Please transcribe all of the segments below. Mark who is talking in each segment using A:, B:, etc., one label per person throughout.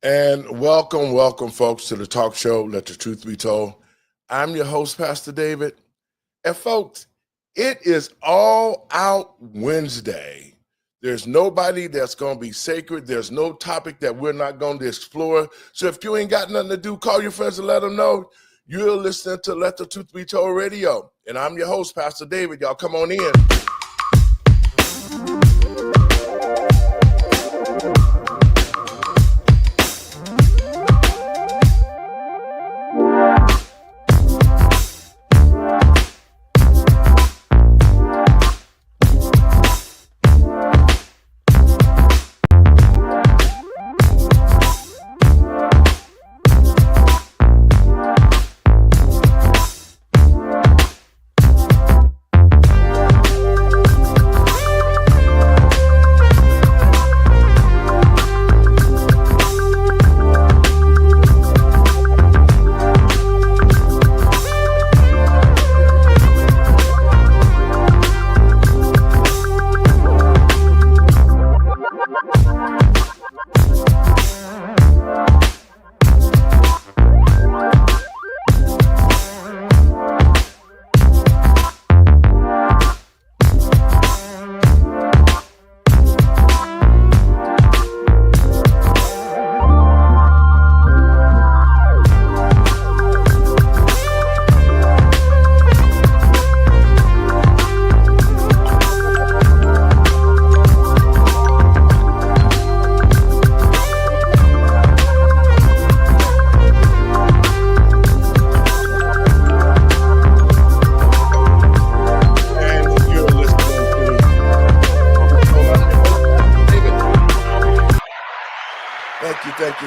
A: And welcome, folks, to the talk show, Let the Truth Be Told. I'm your host, Pastor David. And, folks, it is All Out Wednesday. There's nobody that's going to be sacred. There's no topic that we're not going to explore. So if you ain't got nothing to do, call your friends and let them know you're listening to Let the Truth Be Told radio. And I'm your host, Pastor David. Y'all come on in.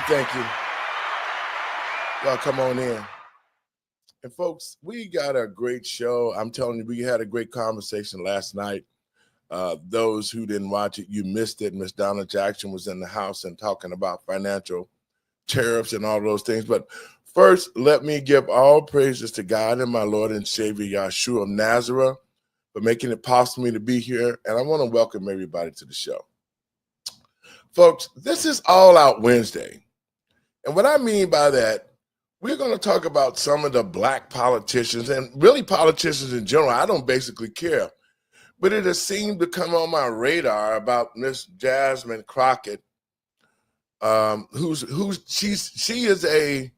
A: Thank you. Y'all come on in. And folks, we got a great show. I'm telling you, we had a great conversation last night. Those who didn't watch it, you missed it. Miss Donna Jackson was in the house and talking about financial tariffs and all those things. But first, let me give all praises to God and my Lord and Savior, Yahshua of Nazareth, for making it possible for me to be here. And I want to welcome everybody to the show. Folks, this is All Out Wednesday. And what I mean by that, we're going to talk about some of the black politicians and really politicians in general. I don't basically care. But it has seemed to come on my radar about Miss Jasmine Crockett, she is a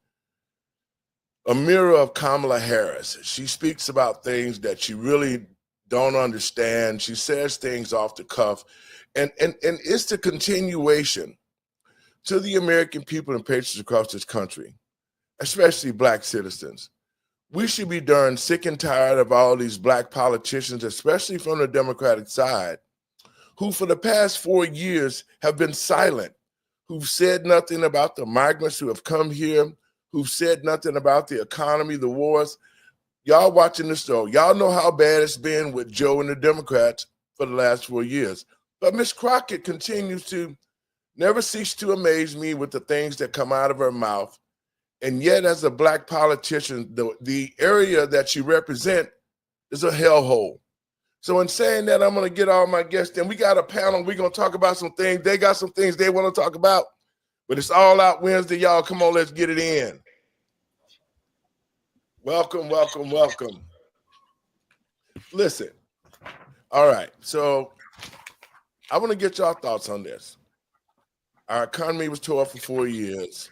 A: mirror of Kamala Harris. She speaks about things that she really don't understand. She says things off the cuff. And it's the continuation to the American people and patriots across this country, especially black citizens. We should be darn sick and tired of all these black politicians, especially from the Democratic side, who for the past 4 years have been silent, who've said nothing about the migrants who have come here, who've said nothing about the economy, the wars. Y'all watching this show, y'all know how bad it's been with Joe and the Democrats for the last 4 years. But Miss Crockett continues to never cease to amaze me with the things that come out of her mouth. And yet, as a black politician, the area that she represents is a hellhole. So in saying that, I'm going to get all my guests in. We got a panel. We're going to talk about some things. They got some things they want to talk about. But it's All Out Wednesday, y'all. Come on, let's get it in. Welcome. Listen. All right. So I want to get y'all thoughts on this. Our economy was tore up for 4 years.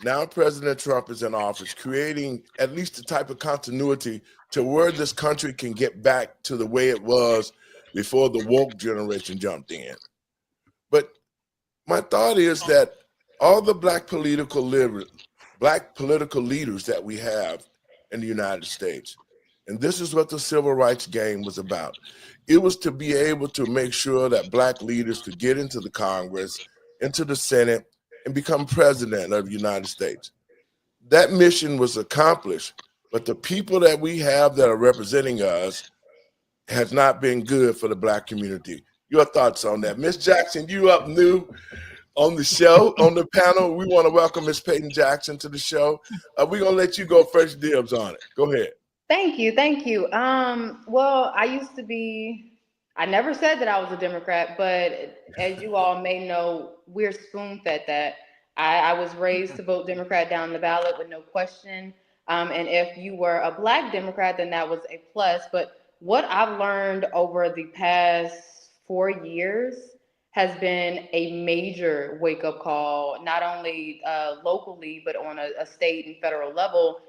A: Now President Trump is in office, creating at least the type of continuity to where this country can get back to the way it was before the woke generation jumped in. But my thought is that all the black political leaders that we have in the United States, and this is what the civil rights game was about. It was to be able to make sure that black leaders could get into the Congress, into the Senate, and become president of the United States. That mission was accomplished, but the people that we have that are representing us has not been good for the black community. Your thoughts on that? Miss Jackson, you up new on the show, on the panel. We want to welcome Miss Peyton Jackson to the show. We're going to let you go first dibs on it. Go ahead.
B: Thank you. Well, I never said that I was a Democrat, but as you all may know, we're spoon-fed that. I was raised to vote Democrat down the ballot with no question. And if you were a Black Democrat, then that was a plus. But what I've learned over the past 4 years has been a major wake up call, not only locally, but on a state and federal level.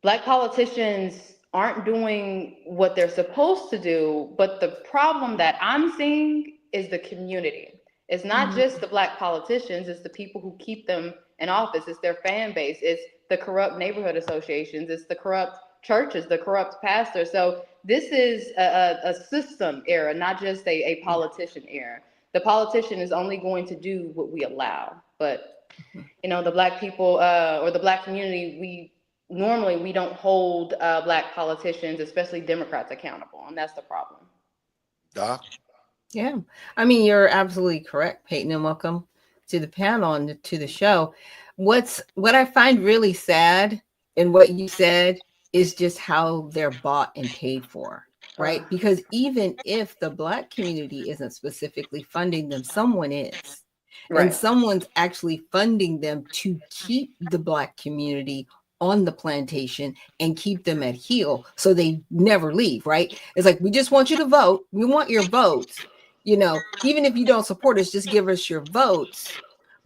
B: Black politicians aren't doing what they're supposed to do, but the problem that I'm seeing is the community. It's not just the Black politicians, it's the people who keep them in office, it's their fan base, it's the corrupt neighborhood associations, it's the corrupt churches, the corrupt pastors. So this is a system era, not just a politician era. The politician is only going to do what we allow. But the Black people or the Black community, we don't hold Black politicians, especially Democrats, accountable, and that's the problem.
A: Doc?
C: Yeah, I mean, you're absolutely correct, Peyton, and welcome to the panel and to the show. What I find really sad in what you said is just how they're bought and paid for, right? Because even if the Black community isn't specifically funding them, someone is. Right. And someone's actually funding them to keep the Black community on the plantation and keep them at heel so they never leave, right? It's like, we just want you to vote. We want your votes. Even if you don't support us, just give us your votes,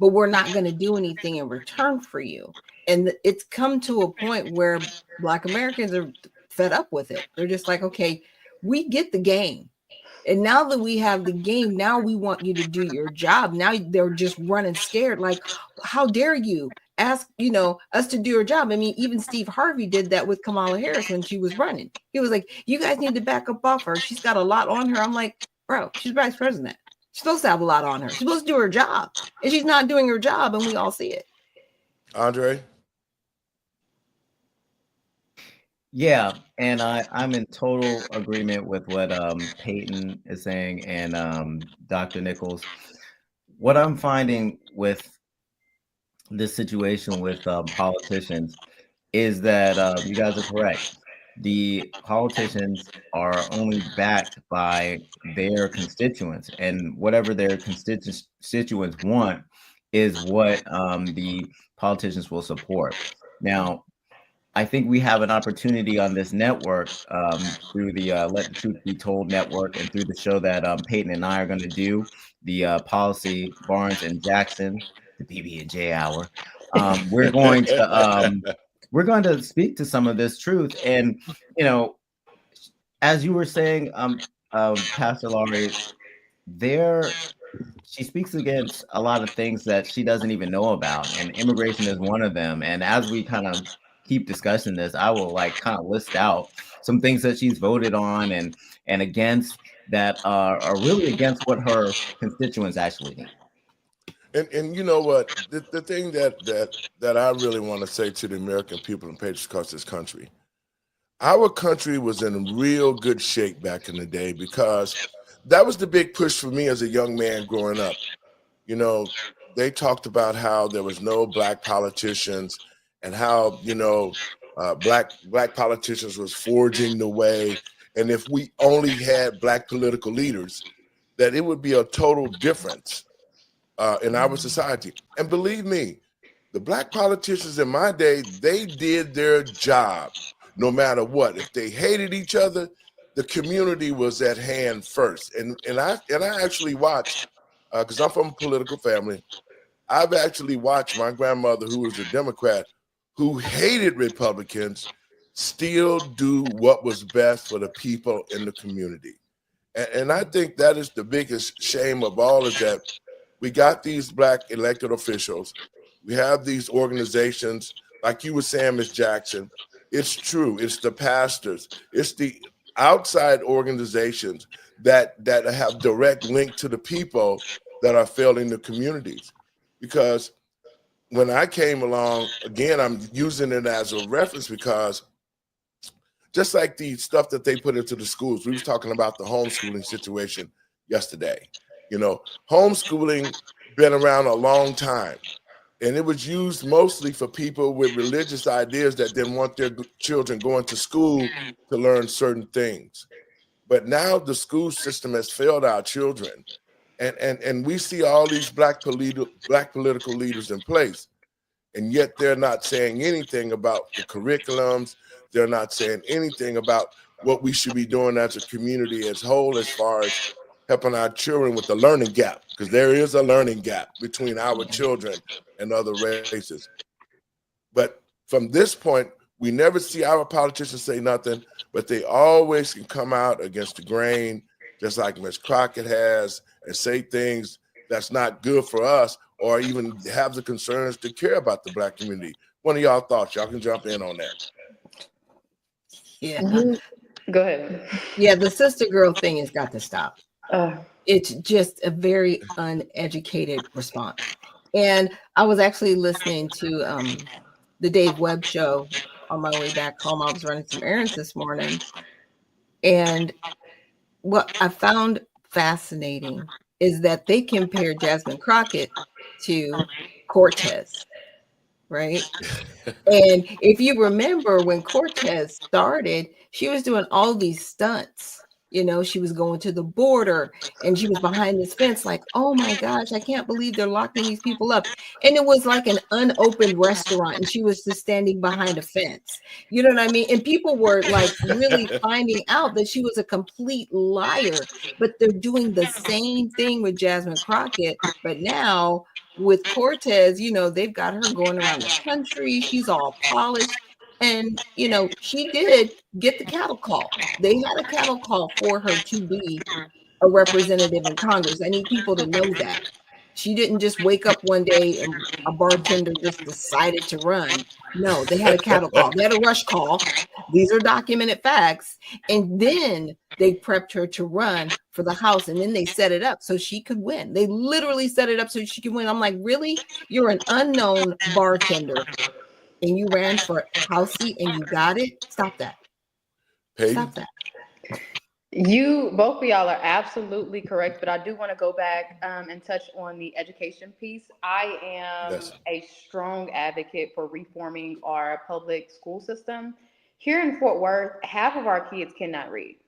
C: but we're not going to do anything in return for you. And it's come to a point where Black Americans are fed up with it. They're just like, okay, we get the game. And now that we have the game, now we want you to do your job. Now they're just running scared. Like, how dare you ask, us to do our job? I mean, even Steve Harvey did that with Kamala Harris when she was running. He was like, you guys need to back up off her. She's got a lot on her. I'm like, bro, she's vice president. She's supposed to have a lot on her. She's supposed to do her job. And she's not doing her job, and we all see it.
A: Andre?
D: Yeah, and I'm in total agreement with what Peyton is saying and Dr. Nichols. What I'm finding with this situation with politicians is that you guys are correct. The politicians are only backed by their constituents, and whatever their constituents want is what the politicians will support. Now, I think we have an opportunity on this network through the Let the Truth Be Told network and through the show that Peyton and I are going to do, the Policy Barnes and Jackson, the PB&J Hour. We're going to speak to some of this truth. And, as you were saying, Pastor Lowery, she speaks against a lot of things that she doesn't even know about, and immigration is one of them. And as we kind of keep discussing this, I will kind of list out some things that she's voted on and against that are really against what her constituents actually need.
A: And you know what? The thing that I really want to say to the American people and patriots across this country, our country was in real good shape back in the day, because that was the big push for me as a young man growing up. They talked about how there was no Black politicians and how, Black politicians was forging the way. And if we only had Black political leaders, that it would be a total difference in our society. And believe me, the Black politicians in my day, they did their job no matter what. If they hated each other, the community was at hand first. And I actually watched, because I'm from a political family, I've actually watched my grandmother, who was a Democrat, who hated Republicans, still do what was best for the people in the community. And I think that is the biggest shame of all, is that we got these Black elected officials. We have these organizations, like you were saying, Ms. Jackson. It's true. It's the pastors. It's the outside organizations that have direct link to the people that are failing the communities. Because when I came along, again, I'm using it as a reference, because just like the stuff that they put into the schools, we was talking about the homeschooling situation yesterday. Homeschooling been around a long time, and it was used mostly for people with religious ideas that didn't want their children going to school to learn certain things. But now the school system has failed our children. And we see all these black political leaders in place, and yet they're not saying anything about the curriculums. They're not saying anything about what we should be doing as a community as whole, as far as helping our children with the learning gap, because there is a learning gap between our children and other races. But from this point, we never see our politicians say nothing, but they always can come out against the grain, just like Ms. Crockett has, and say things that's not good for us, or even have the concerns to care about the black community. One of y'all thoughts, y'all can jump in on that.
C: Yeah.
B: Go ahead.
C: Yeah, the sister girl thing has got to stop.
B: Uh,
C: It's just a very uneducated response. And I was actually listening to the Dave Webb show on my way back home. I was running some errands this morning. And what I found fascinating is that they compared Jasmine Crockett to Cortez, right? And if you remember when Cortez started, she was doing all these stunts. You know, she was going to the border and she was behind this fence, like, oh my gosh, I can't believe they're locking these people up. And it was like an unopened restaurant, and she was just standing behind a fence. You know what I mean? And people were like really finding out that she was a complete liar. But they're doing the same thing with Jasmine Crockett. But now with Cortez, you know, they've got her going around the country. She's all polished. And, you know, she did get the cattle call. They had a cattle call for her to be a representative in Congress. I need people to know that. She didn't just wake up one day and a bartender just decided to run. No, they had a cattle call. They had a rush call. These are documented facts. And then they prepped her to run for the House. And then they set it up so she could win. They literally set it up so she could win. I'm like, really? You're an unknown bartender and you ran for House seat and you got it? Stop that.
A: Peyton?
C: Stop that.
B: Both of y'all are absolutely correct, but I do want to go back and touch on the education piece. I am a strong advocate for reforming our public school system. Here in Fort Worth, half of our kids cannot read.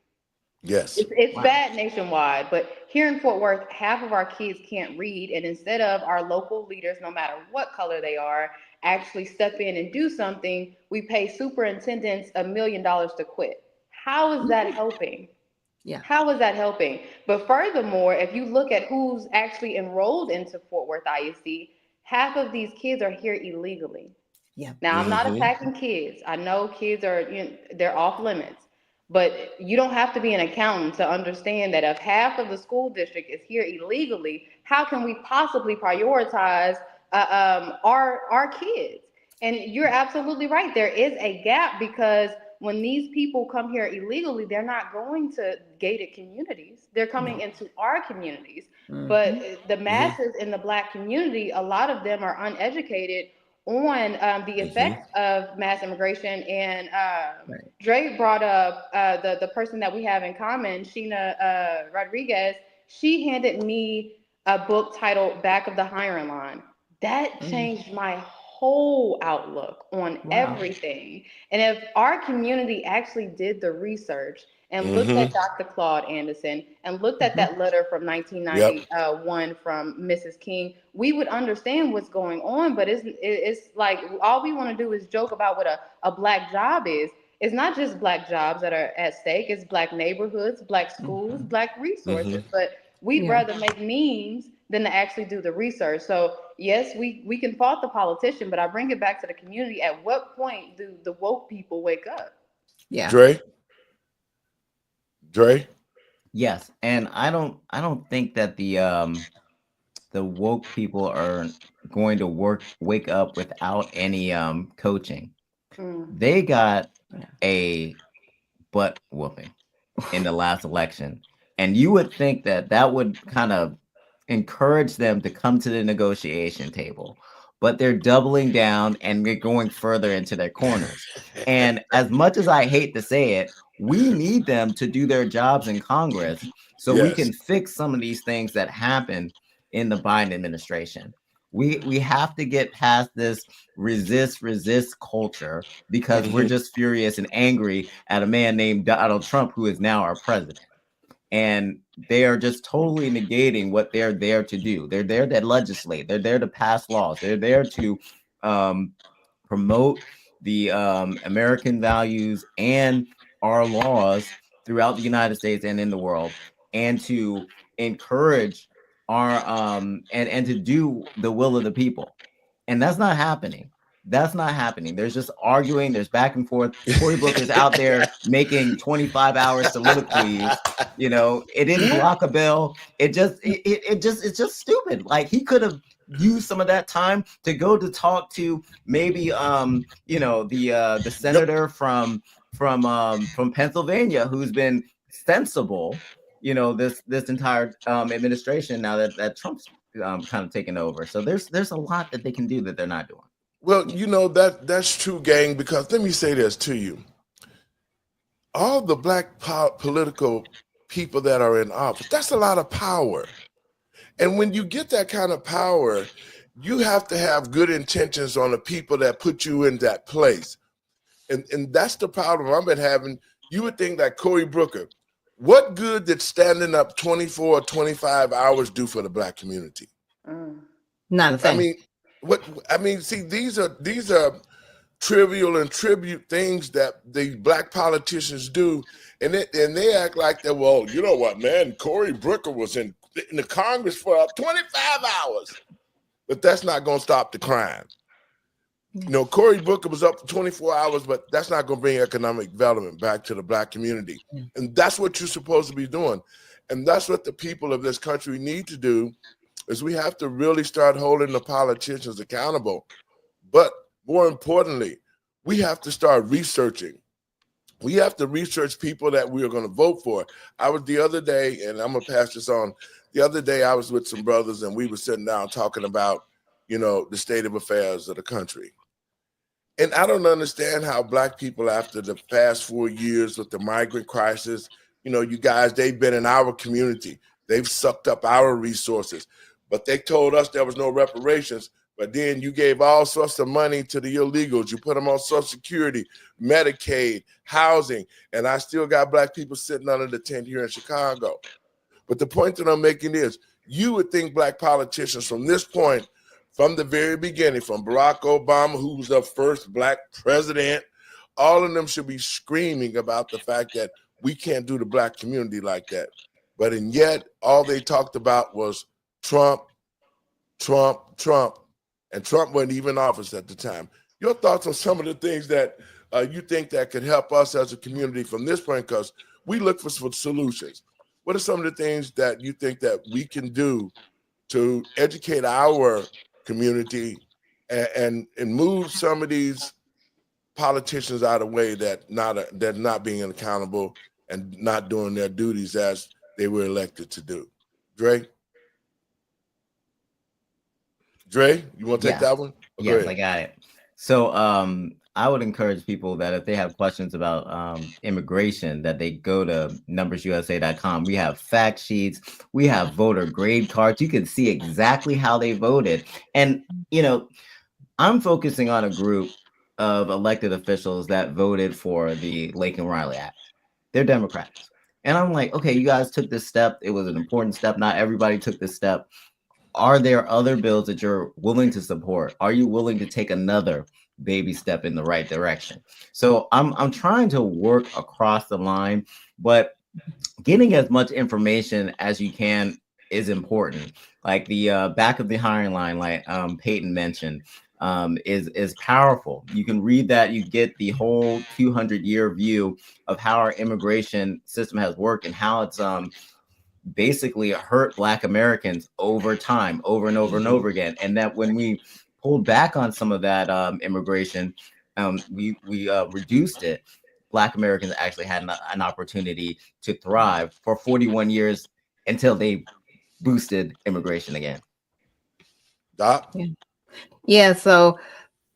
A: Yes.
B: It's bad nationwide, but here in Fort Worth, half of our kids can't read. And instead of our local leaders, no matter what color they are, actually step in and do something, we pay superintendents $1 million to quit. How is that helping?
C: Yeah.
B: How is that helping? But furthermore, if you look at who's actually enrolled into Fort Worth ISD, half of these kids are here illegally.
C: Yeah.
B: Now, I'm not attacking kids. I know kids are, they're off limits. But you don't have to be an accountant to understand that if half of the school district is here illegally, how can we possibly prioritize our kids? And you're absolutely right. There is a gap because when these people come here illegally, they're not going to gated communities. They're coming into our communities. But the masses in the Black community, a lot of them are uneducated on the effects of mass immigration. And Dre brought up the person that we have in common, Sheena Rodriguez. She handed me a book titled Back of the Hiring Line. That changed my whole outlook on everything. And if our community actually did the research and looked at Dr. Claude Anderson and looked at that letter from 1991 from Mrs. King, we would understand what's going on. But it's like all we want to do is joke about what a Black job is. It's not just Black jobs that are at stake. It's Black neighborhoods, Black schools, Black resources. But we'd rather make memes than to actually do the research. So yes, we can fault the politician, but I bring it back to the community. At what point do the woke people wake up?
C: Yeah.
A: Dre?
D: Yes, and I don't think that the woke people are going to wake up without any coaching. They got a butt whooping in the last election, and you would think that that would kind of encourage them to come to the negotiation table, but they're doubling down and they're going further into their corners. And as much as I hate to say it, we need them to do their jobs in Congress so we can fix some of these things that happen in the Biden administration. We have to get past this resist culture because we're just furious and angry at a man named Donald Trump, who is now our president. And they are just totally negating what they're there to do. They're there to legislate. They're there to pass laws. They're there to promote the American values and our laws throughout the United States and in the world, and to encourage our and to do the will of the people. And that's not happening. That's not happening. There's just arguing. There's back and forth. Cory Booker's out there making 25-hour soliloquies. You know, it didn't block a bill. It's just stupid. Like, he could have used some of that time to go to talk to maybe you know, the senator from Pennsylvania, who's been sensible, you know, this entire administration, now that Trump's kind of taken over. So there's a lot that they can do that they're not doing.
A: Well, you know, that's true, gang, because let me say this to you. All the black political people that are in office, that's a lot of power. And when you get that kind of power, you have to have good intentions on the people that put you in that place. And that's the problem I've been having. You would think that Cory Booker, what good did standing up 24 or 25 hours do for the black community?
C: Not a thing.
A: See, these are trivial and tribute things that the black politicians do, and they act like that. Well, you know what, man? Cory Booker was in the Congress for 25 hours, but that's not going to stop the crime. You know, Cory Booker was up for 24 hours, but that's not going to bring economic development back to the black community, and that's what you're supposed to be doing, and that's what the people of this country need to do. Is we have to really start holding the politicians accountable. But more importantly, we have to start researching. We have to research people that we are going to vote for. I was the other day, and I'm going to pass this on. The other day, I was with some brothers, and we were sitting down talking about, you know, the state of affairs of the country. And I don't understand how black people, after the past 4 years with the migrant crisis, you know, you guys, they've been in our community. They've sucked up our resources. But they told us there was no reparations. But then you gave all sorts of money to the illegals. You put them on Social Security, Medicaid, housing. And I still got black people sitting under the tent here in Chicago. But the point that I'm making is, you would think black politicians from this point, from the very beginning, from Barack Obama, who was the first black president, all of them should be screaming about the fact that we can't do the black community like that. But and yet, all they talked about was Trump, Trump, Trump, and Trump wasn't even in office at the time. Your thoughts on some of the things that you think that could help us as a community from this point, because we look for solutions. What are some of the things that you think that we can do to educate our community and move some of these politicians out of the way that not being accountable and not doing their duties as they were elected to do? Dre? Dre, you want to take that one?
D: Yes, I got it. So I would encourage people that if they have questions about immigration, that they go to numbersusa.com. We have fact sheets. We have voter grade cards. You can see exactly how they voted. And, you know, I'm focusing on a group of elected officials that voted for the Lake and Riley Act. They're Democrats. And I'm like, okay, you guys took this step. It was an important step. Not everybody took this step. Are there other bills that you're willing to support? Are you willing to take another baby step in the right direction? So I'm trying to work across the line, but getting as much information as you can is important. Like the back of the hiring line, like Peyton mentioned, is powerful. You can read that, you get the whole 200-year view of how our immigration system has worked and how it's basically hurt Black Americans over time, over and over and over again. And that when we pulled back on some of that immigration, we reduced it. Black Americans actually had an opportunity to thrive for 41 years until they boosted immigration again.
A: Doc?
C: Yeah, so,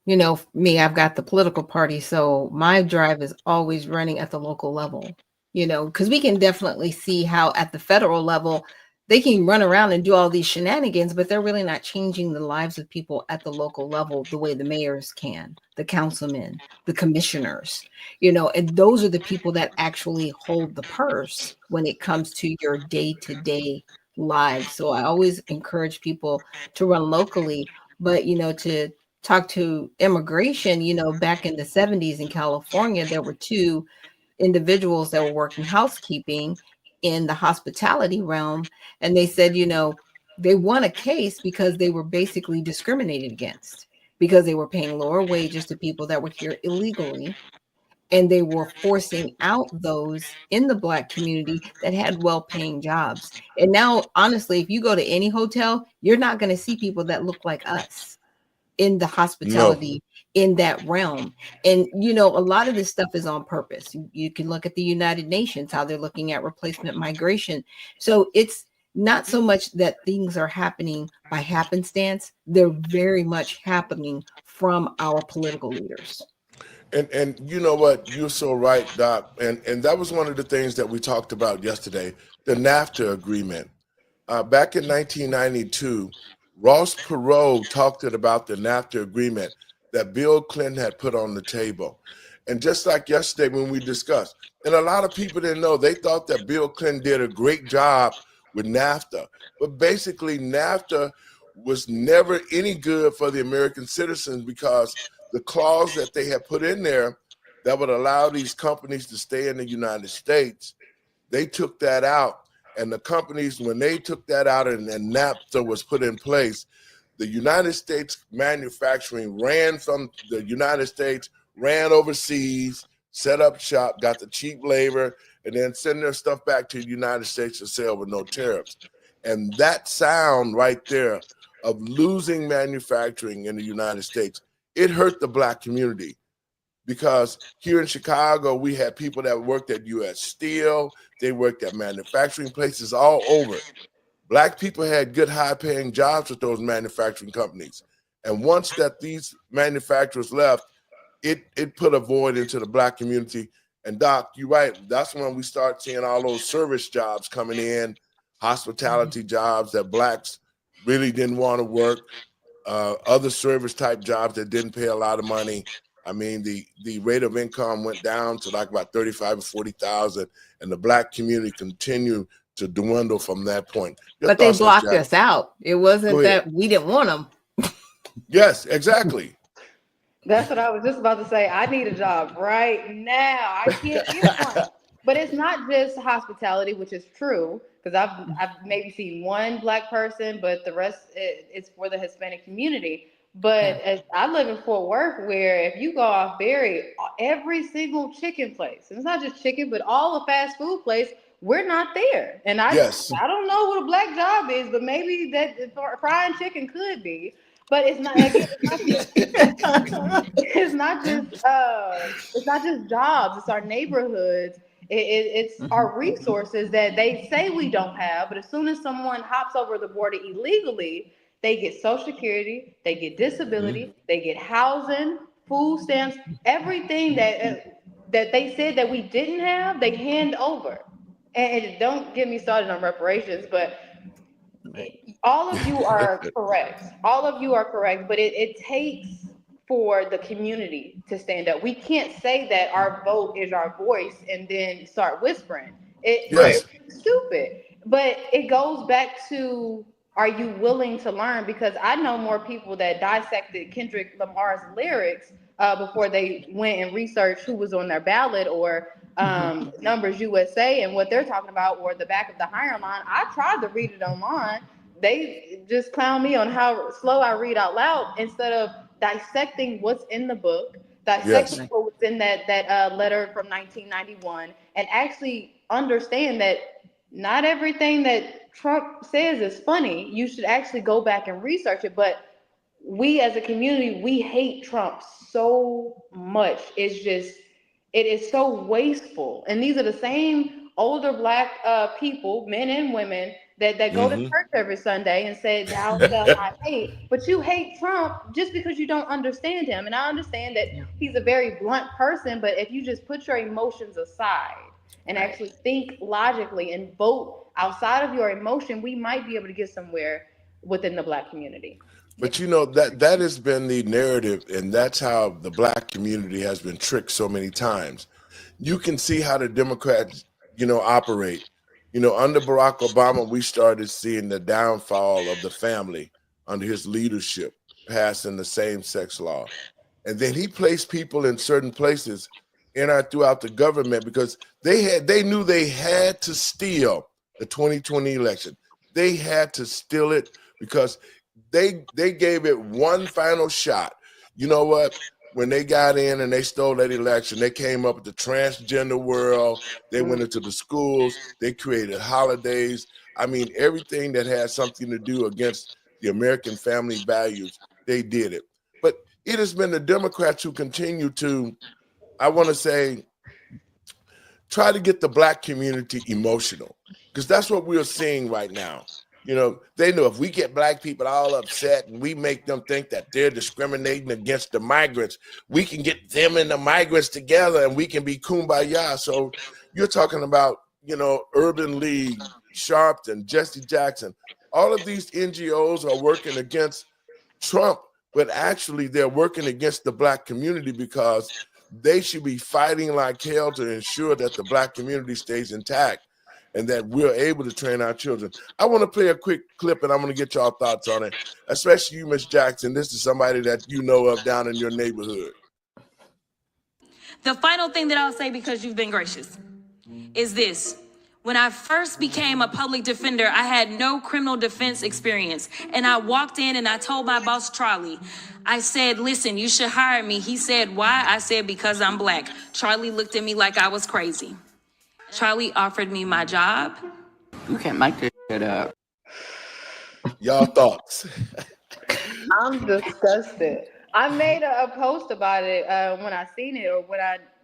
C: you know, me, I've got the political party, so my drive is always running at the local level. You know, because we can definitely see how at the federal level, they can run around and do all these shenanigans, but they're really not changing the lives of people at the local level the way the mayors can, the councilmen, the commissioners, and those are the people that actually hold the purse when it comes to your day-to-day lives. So I always encourage people to run locally, but to talk to immigration, back in the 70s in California, there were two individuals that were working housekeeping in the hospitality realm, and they said, they won a case because they were basically discriminated against because they were paying lower wages to people that were here illegally, and they were forcing out those in the Black community that had well-paying jobs. And now, honestly, if you go to any hotel, you're not going to see people that look like us in the
A: No.
C: hospitality, in that realm. And a lot of this stuff is on purpose. You can look at the United Nations, how they're looking at replacement migration. So it's not so much that things are happening by happenstance, they're very much happening from our political leaders.
A: And you know what? You're so right, Doc. And that was one of the things that we talked about yesterday, the NAFTA agreement. Back in 1992, Ross Perot talked about the NAFTA agreement that Bill Clinton had put on the table. And just like yesterday when we discussed, and a lot of people didn't know, they thought that Bill Clinton did a great job with NAFTA. But basically, NAFTA was never any good for the American citizens because the clause that they had put in there that would allow these companies to stay in the United States, they took that out. And the companies, when they took that out and NAFTA was put in place, the United States manufacturing ran from the United States, ran overseas, set up shop, got the cheap labor, and then send their stuff back to the United States to sell with no tariffs. And that sound right there of losing manufacturing in the United States, it hurt the Black community. Because here in Chicago, we had people that worked at U.S. Steel, they worked at manufacturing places all over. Black people had good, high-paying jobs with those manufacturing companies. And once that these manufacturers left, it put a void into the Black community. And Doc, you're right. That's when we start seeing all those service jobs coming in, hospitality jobs that Blacks really didn't want to work, other service type jobs that didn't pay a lot of money. I mean, the rate of income went down to like about 35 or 40,000, and the Black community continued to dwindle from that point. Your
C: But they
A: thoughts, Miss
C: blocked
A: Jack?
C: us out. It
A: Go
C: wasn't
A: ahead.
C: that we didn't want them.
A: Yes, exactly.
B: That's what I was just about to say. I need a job right now. I can't get one. But it's not just hospitality, which is true, because I've maybe seen one Black person, but the rest it's for the Hispanic community. But
C: Yeah.
B: as I live in Fort Worth, where if you go off Berry, every single chicken place, and it's not just chicken, but all the fast food place, we're not there. And
A: Yes.
B: I don't know what a Black job is, but maybe that frying chicken could be. But it's not, again, it's not just jobs, it's our neighborhoods, it's
C: Mhm.
B: our resources that they say we don't have, but as soon as someone hops over the border illegally, they get social security, they get
A: Mhm.
B: disability, they get housing, food stamps, everything that they said that we didn't have, they hand over. And don't get me started on reparations, but
C: Right.
B: all of you are correct. All of you are correct, but it takes for the community to stand up. We can't say that our vote is our voice and then start whispering.
D: Right.
B: It's
A: Yes.
B: stupid. But it goes back to, are you willing to learn? Because I know more people that dissected Kendrick Lamar's lyrics before they went and researched who was on their ballot, or
C: Mhm.
B: Numbers USA and what they're talking about, or the back of the Higher Line. I tried to read it online. They just clown me on how slow I read out loud instead of dissecting what's in the book, dissecting
A: Yes.
C: Right.
B: what was in that letter from 1991, and actually understand that not everything that Trump says is funny. You should actually go back and research it. But we as a community, we hate Trump so much. It's just, it is so wasteful. And these are the same older Black people, men and women, that go to
A: Hmm.
B: church every Sunday and say, "Thou shalt not hate." But you hate Trump just because you don't understand him. And I understand that
C: Yeah.
B: he's a very blunt person, but if you just put your emotions aside and
C: Right.
B: actually think logically and vote outside of your emotion, we might be able to get somewhere within the Black community.
A: But you know, that has been the narrative, and that's how the Black community has been tricked so many times. You can see how the Democrats, operate. Under Barack Obama, we started seeing the downfall of the family under his leadership, passing the same-sex law. And then he placed people in certain places throughout the government because they knew they had to steal the 2020 election. They had to steal it because they gave it one final shot. You know what? When they got in and they stole that election, they came up with the transgender world. They went into the schools. They created holidays. I mean, everything that had something to do against the American family values, they did it. But it has been the Democrats who continue to, I want to say, try to get the Black community emotional, because that's what we're seeing right now. They know if we get Black people all upset and we make them think that they're discriminating against the migrants, we can get them and the migrants together and we can be kumbaya. So you're talking about, Urban League, Sharpton, Jesse Jackson. All of these NGOs are working against Trump, but actually they're working against the Black community because they should be fighting like hell to ensure that the Black community stays intact and that we're able to train our children. I want to play a quick clip, and I'm going to get y'all thoughts on it, especially you, Miss Jackson. This is somebody that you know of down in your neighborhood.
E: The final thing that I'll say, because you've been gracious, is this. When I first became a public defender, I had no criminal defense experience. And I walked in and I told my boss, Charlie, I said, listen, you should hire me. He said, why? I said, because I'm Black. Charlie looked at me like I was crazy. Charlie offered me my job.
F: You can't make this shit up.
A: Y'all thoughts?
B: I'm disgusted. I made a post about it when I seen it, or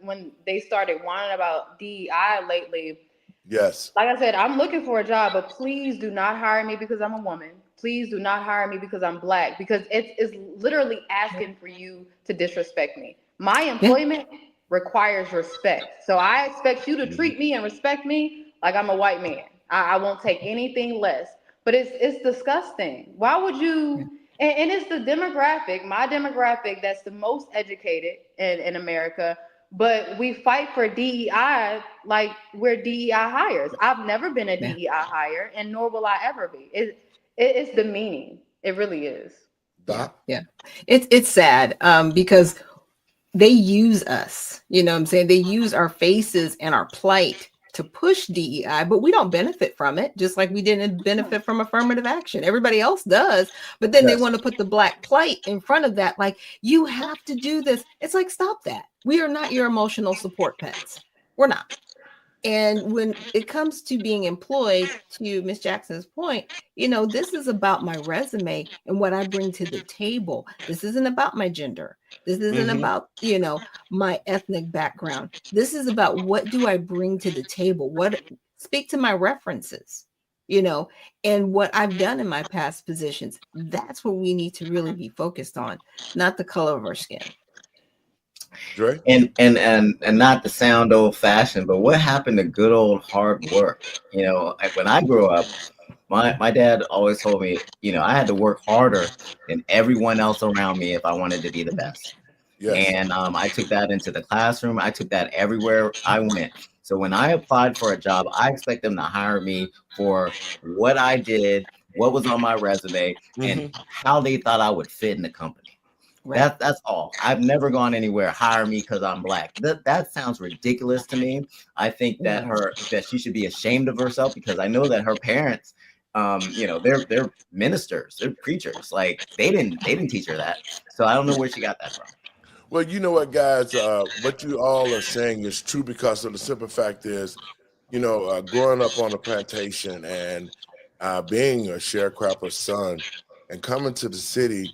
B: when they started whining about DEI lately.
A: Yes.
B: Like I said, I'm looking for a job, but please do not hire me because I'm a woman. Please do not hire me because I'm Black, because it's literally asking for you to disrespect me. My employment requires respect. So I expect you to treat me and respect me like I'm a white man. I won't take anything less. But it's disgusting. Why would you? And it's the demographic, my demographic, that's the most educated in America. But we fight for DEI like we're DEI hires. I've never been a DEI hire, and nor will I ever be. It's demeaning. It really is.
A: Doc?
C: Yeah, it's sad because they use us. You know what I'm saying? They use our faces and our plight to push DEI, but we don't benefit from it, just like we didn't benefit from affirmative action. Everybody else does, but then they want to put the Black plight in front of that, like, you have to do this. It's like, stop that. We are not your emotional support pets. We're not. And when it comes to being employed, to Miss Jackson's point, this is about my resume and what I bring to the table. This isn't about my gender. This isn't about, my ethnic background. This is about, what do I bring to the table? Speak to my references, and what I've done in my past positions. That's what we need to really be focused on, not the color of our skin.
A: Dre?
D: And not to sound old fashioned, but what happened to good old hard work? When I grew up, my dad always told me, I had to work harder than everyone else around me if I wanted to be the best. Yes. And I took that into the classroom. I took that everywhere I went. So when I applied for a job, I expect them to hire me for what I did, what was on my resume, and how they thought I would fit in the company. Right. That's all. I've never gone anywhere, hire me because I'm Black. That sounds ridiculous to me. I think that she should be ashamed of herself, because I know that her parents, they're ministers, they're preachers. Like, they didn't teach her that. So I don't know where she got that from.
A: Well, you know what, guys, what you all are saying is true, because of the simple fact is, growing up on a plantation and being a sharecropper's son and coming to the city,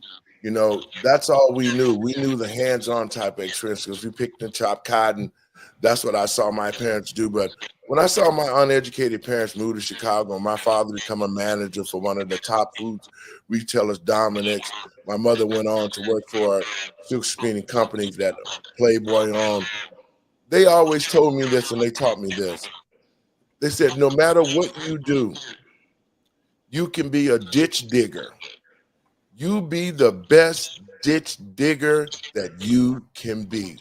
A: that's all we knew. We knew the hands-on type of experience because we picked and chopped cotton. That's what I saw my parents do. But when I saw my uneducated parents move to Chicago, my father become a manager for one of the top food retailers, Dominic's. My mother went on to work for silk screening companies that Playboy owned. They always told me this, and they taught me this. They said, no matter what you do, you can be a ditch digger. You be the best ditch digger that you can be.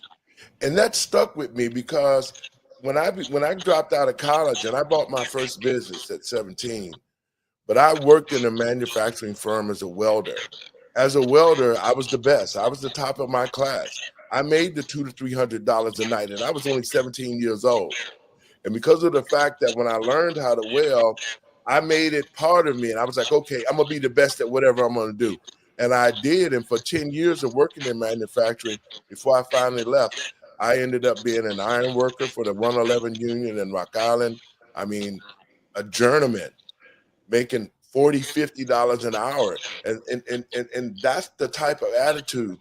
A: And that stuck with me because when I dropped out of college and I bought my first business at 17, but I worked in a manufacturing firm as a welder. As a welder, I was the best. I was the top of my class. I made the $200 to $300 a night, and I was only 17 years old. And because of the fact that when I learned how to weld, I made it part of me. And I was like, okay, I'm going to be the best at whatever I'm going to do. And I did. And for 10 years of working in manufacturing, before I finally left, I ended up being an iron worker for the 111 Union in Rock Island. I mean, a journeyman making $40, $50 an hour. And that's the type of attitude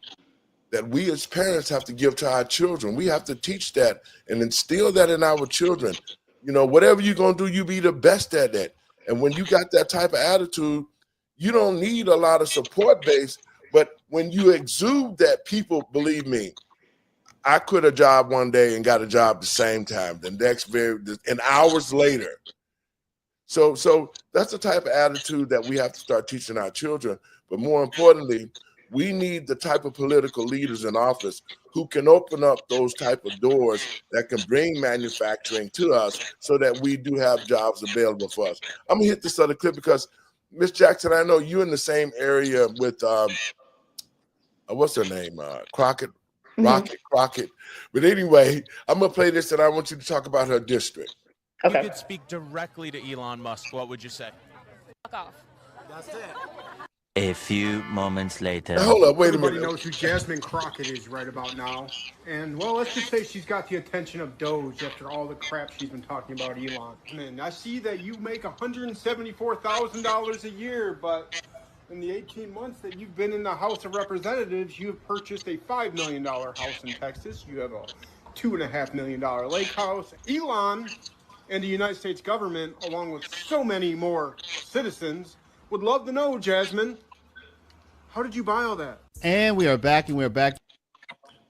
A: that we as parents have to give to our children. We have to teach that and instill that in our children. You know, whatever you're going to do, you be the best at that. And when you got that type of attitude, you don't need a lot of support base. But when you exude that, people, believe me, I quit a job one day and got a job the same time, and hours later. So that's the type of attitude that we have to start teaching our children. But more importantly, we need the type of political leaders in office who can open up those type of doors that can bring manufacturing to us so that we do have jobs available for us. I'm gonna hit this other clip because Miss Jackson, I know you're in the same area with what's her name? Crockett, Rocket Crockett. But anyway, I'm gonna play this and I want you to talk about her district.
B: Okay.
G: If you could speak directly to Elon Musk, what would you say?
E: Fuck off.
G: That's it.
H: A few moments later.
A: Now, hold up, wait a
I: Everybody
A: minute.
I: knows who Jasmine Crockett is right about now. And, well, let's just say she's got the attention of Doge after all the crap she's been talking about Elon. Man, I see that you make $174,000 a year, but in the 18 months that you've been in the House of Representatives, you've purchased a $5 million house in Texas. You have a $2.5 million lake house. Elon and the United States government, along with so many more citizens, would love to know, Jasmine, how did you buy all that?
J: And we are back, and we're back.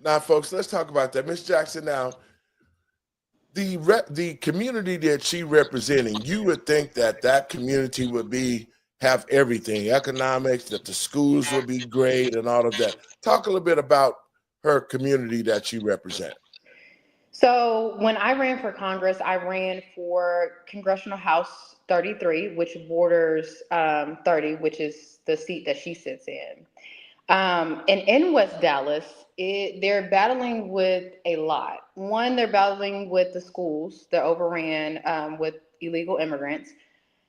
A: Now, folks, let's talk about that. Miss Jackson, now, the community that she representing, you would think that that community would have everything, economics, that the schools would be great and all of that. Talk a little bit about her community that she represents.
B: So when I ran for Congress, I ran for Congressional House 33, which borders 30, which is the seat that she sits in. And in West Dallas, they're battling with a lot. One, they're battling with the schools. They're overran with illegal immigrants.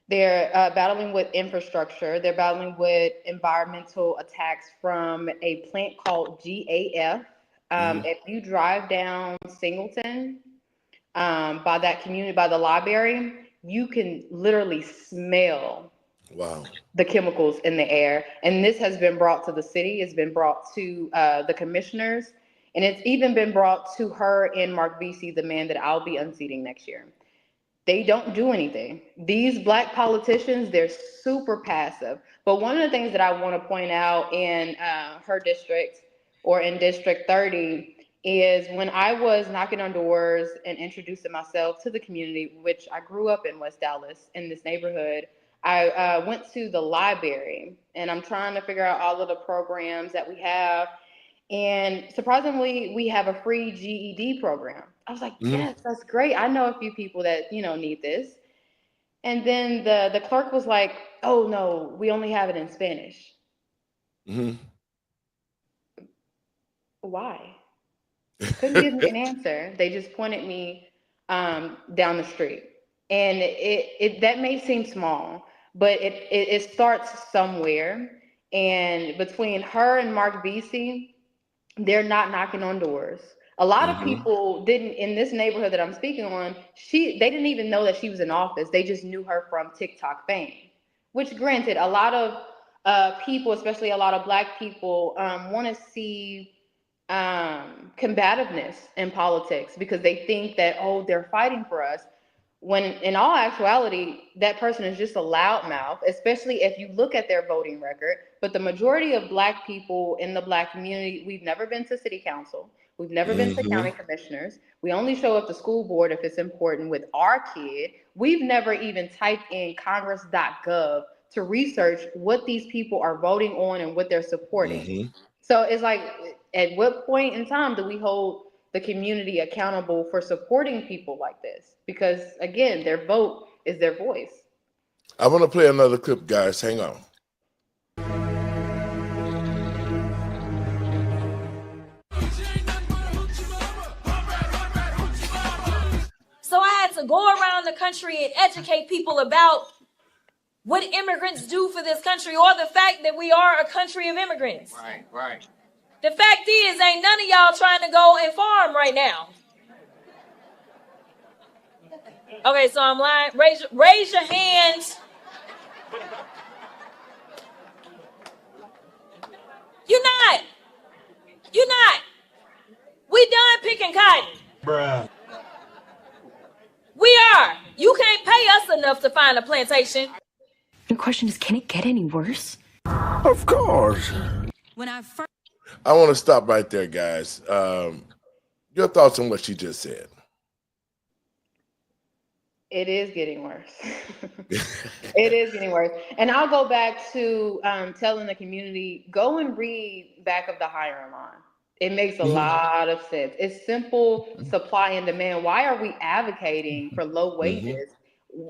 B: They're battling with infrastructure. They're battling with environmental attacks from a plant called GAF. If you drive down Singleton by that community, by the library, you can literally smell the chemicals in the air. And this has been brought to the city. It's been brought to the commissioners. And it's even been brought to her and Mark Vesey, the man that I'll be unseating next year. They don't do anything. These Black politicians, they're super passive. But one of the things that I want to point out in her district, or in District 30, is when I was knocking on doors and introducing myself to the community, which I grew up in West Dallas, in this neighborhood, I went to the library, and I'm trying to figure out all of the programs that we have. And surprisingly, we have a free GED program. I was like, yes, that's great. I know a few people that, need this. And then the clerk was like, oh, no, we only have it in Spanish. Why? Couldn't give me an answer. They just pointed me down the street. And it that may seem small, but it starts somewhere. And between her and Mark Vesey, they're not knocking on doors. A lot of people didn't, in this neighborhood that I'm speaking on, they didn't even know that she was in office. They just knew her from TikTok fame, which granted, a lot of people, especially a lot of Black people, want to see combativeness in politics because they think that, oh, they're fighting for us. When in all actuality, that person is just a loudmouth, especially if you look at their voting record. But the majority of Black people in the Black community, we've never been to city council. We've never been to county commissioners. We only show up to school board if it's important with our kid. We've never even typed in congress.gov to research what these people are voting on and what they're supporting. So it's like, at what point in time do we hold the community accountable for supporting people like this? Because again, their vote is their voice.
A: I want to play another clip, guys. Hang on.
E: So I had to go around the country and educate people about what immigrants do for this country, or the fact that we are a country of immigrants.
F: Right.
E: The fact is, ain't none of y'all trying to go and farm right now. Okay, so I'm lying. Raise your hands. You're not. We done picking cotton.
G: Bruh.
E: We are. You can't pay us enough to find a plantation.
K: The question is, can it get any worse?
A: Of course. I want to stop right there, guys. Your thoughts on what she just said?
B: It is getting worse. It is getting worse. And I'll go back to telling the community, go and read back of the hiring line. It makes a lot of sense. It's simple supply and demand. Why are we advocating for low wages?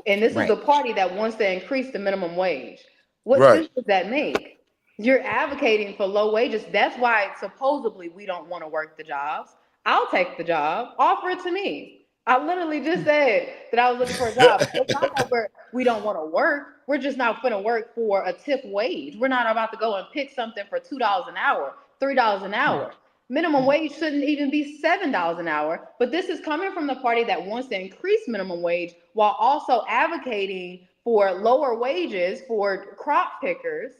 B: And this is the party that wants to increase the minimum wage. What sense does that make? You're advocating for low wages. That's why supposedly we don't want to work the jobs. I'll take the job. Offer it to me. I literally just said that I was looking for a job. It's not that we don't want to work. We're just not going to work for a tip wage. We're not about to go and pick something for $2 an hour, $3 an hour. Minimum wage shouldn't even be $7 an hour. But this is coming from the party that wants to increase minimum wage while also advocating for lower wages for crop pickers,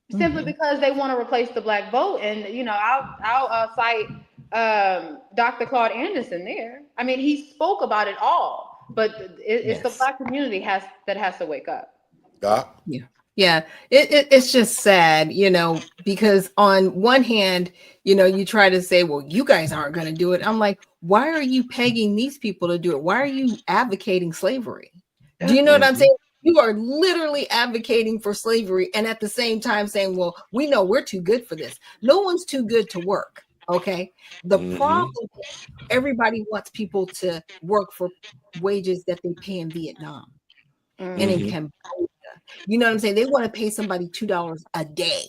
B: simply because they want to replace the black vote. And, you know, I'll cite Dr. Claude Anderson there. I mean, he spoke about it all, but it's the black community that has to wake up.
C: Yeah, it's just sad, you know, because on one hand, you know, you try to say, well, you guys aren't going to do it. I'm like, why are you pegging these people to do it? Why are you advocating slavery? Do you know what I'm saying? You are literally advocating for slavery and at the same time saying, well, we know we're too good for this. No one's too good to work. Okay. The problem is everybody wants people to work for wages that they pay in Vietnam and in Cambodia. You know what I'm saying? They want to pay somebody $2 a day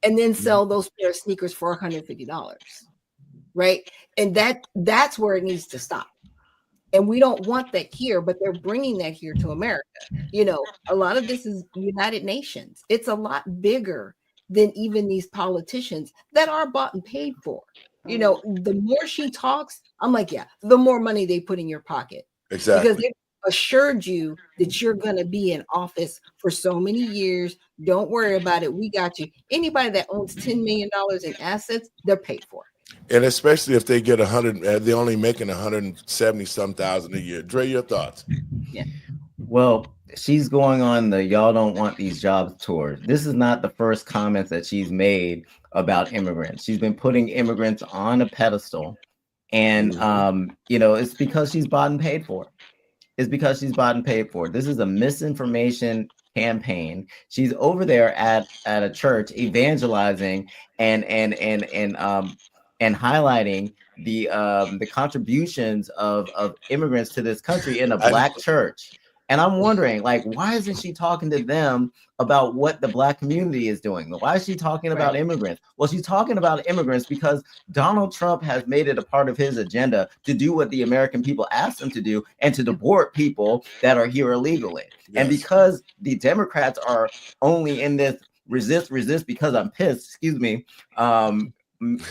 C: and then sell those pair of sneakers for $150. Right. And that's where it needs to stop. And we don't want that here, but they're bringing that here to America. You know, a lot of this is United Nations. It's a lot bigger than even these politicians that are bought and paid for. You know, the more she talks, I'm like, yeah, the more money they put in your pocket.
A: Exactly.
C: Because they assured you that you're going to be in office for so many years. Don't worry about it. We got you. Anybody that owns $10 million in assets, they're paid for.
A: And especially if they get 100, they're only making 170 some thousand a year. Dre, your thoughts?
C: Yeah.
D: Well, she's going on the y'all don't want these jobs tour. This is not the first comments that she's made about immigrants. She's been putting immigrants on a pedestal. And, you know, it's because she's bought and paid for. It's because she's bought and paid for. This is a misinformation campaign. She's over there at a church evangelizing and highlighting the contributions of immigrants to this country in a black church. And I'm wondering, like, why isn't she talking to them about what the black community is doing? Why is she talking about immigrants? Well, she's talking about immigrants because Donald Trump has made it a part of his agenda to do what the American people asked him to do and to deport people that are here illegally. Yes. And because the Democrats are only in this resist because I'm pissed, excuse me,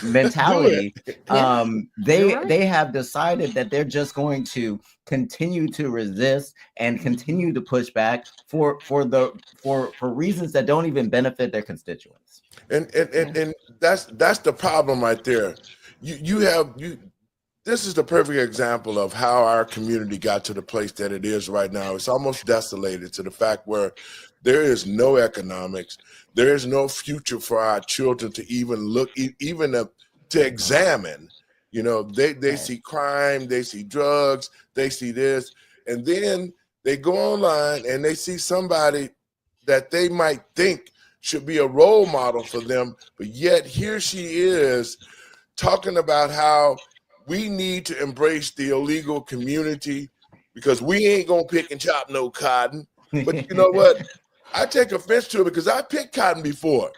D: mentality, they have decided that they're just going to continue to resist and continue to push back for reasons that don't even benefit their constituents.
A: And that's the problem right there. This is the perfect example of how our community got to the place that it is right now. It's almost desolated to the fact where there is no economics. There is no future for our children to even look, even to examine You know, they see crime, they see drugs, they see this, and then they go online and they see somebody that they might think should be a role model for them, but yet here she is talking about how we need to embrace the illegal community because we ain't gonna pick and chop no cotton. But you know what? I take offense to it because I picked cotton before.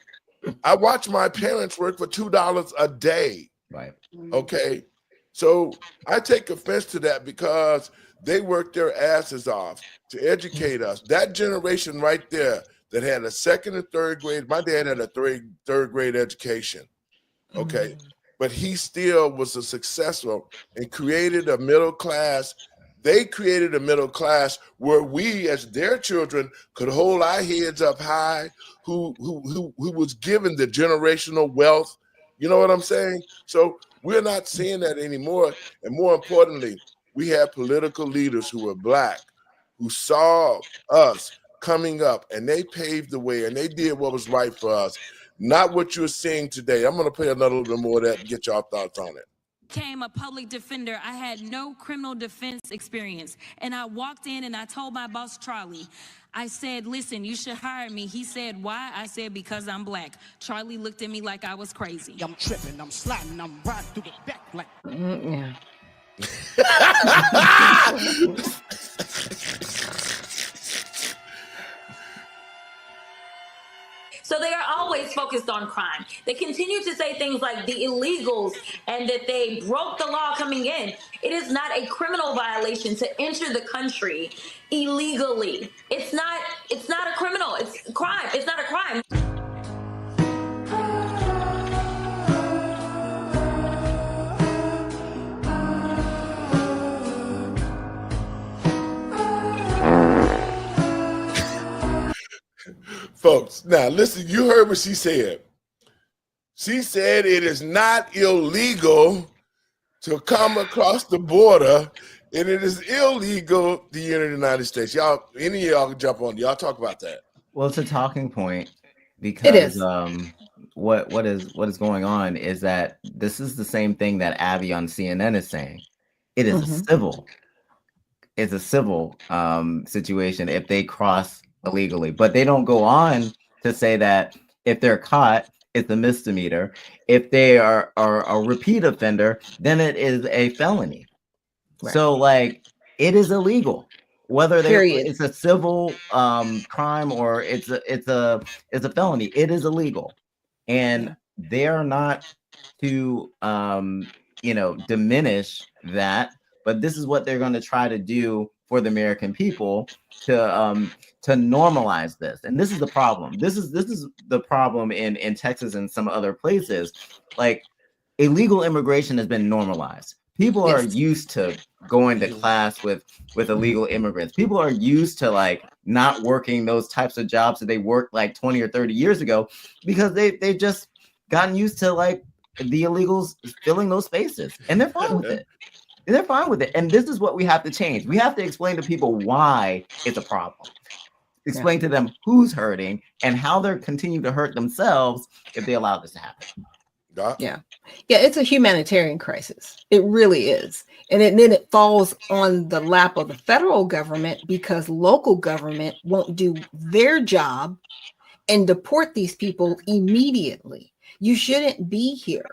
A: I watched my parents work for $2 a day.
D: Right.
A: Okay. So I take offense to that because they worked their asses off to educate us. That generation right there that had a second and third grade, my dad had a third grade education. Okay. But he still was a successful and created a middle class. They created a middle class where we, as their children, could hold our heads up high. Who was given the generational wealth? You know what I'm saying? So we're not seeing that anymore. And more importantly, we have political leaders who are Black, who saw us coming up, and they paved the way, and they did what was right for us. Not what you're seeing today. I'm going to play another little bit more of that and get y'all thoughts on it.
E: Became a public defender. I had no criminal defense experience. And I walked in and I told my boss, Charlie, I said, listen, you should hire me. He said, why? I said, because I'm Black. Charlie looked at me like I was crazy.
L: I'm tripping, I'm sliding, I'm riding through the back like.
C: Yeah.
E: So they are always focused on crime. They continue to say things like the illegals and that they broke the law coming in. It is not a criminal violation to enter the country illegally. It's not a criminal. It's a crime. It's not a crime.
A: Folks, now listen, you heard what she said. She said it is not illegal to come across the border, and it is illegal to enter the United States. Y'all, any of y'all can jump on. Y'all talk about that.
D: Well, it's a talking point because
C: It is.
D: What is going on is that this is the same thing that Abby on CNN is saying. It is a civil situation if they cross illegally, but they don't go on to say that if they're caught, it's a misdemeanor. If they are a repeat offender, then it is a felony. Right. So like it is illegal, whether it's a civil crime or it's a felony. It is illegal, and they're not to diminish that. But this is what they're going to try to do for the American people to normalize this. And this is the problem. This is the problem in Texas and some other places. Like illegal immigration has been normalized. People are used to going to class with illegal immigrants. People are used to like not working those types of jobs that they worked like 20 or 30 years ago because they've just gotten used to like the illegals filling those spaces, and they're fine with it. They're fine with it. And this is what we have to change. We have to explain to people why it's a problem. Explain to them who's hurting and how they're continuing to hurt themselves if they allow this to happen.
C: Yeah, it's a humanitarian crisis. It really is. And then it falls on the lap of the federal government because local government won't do their job and deport these people immediately. You shouldn't be here.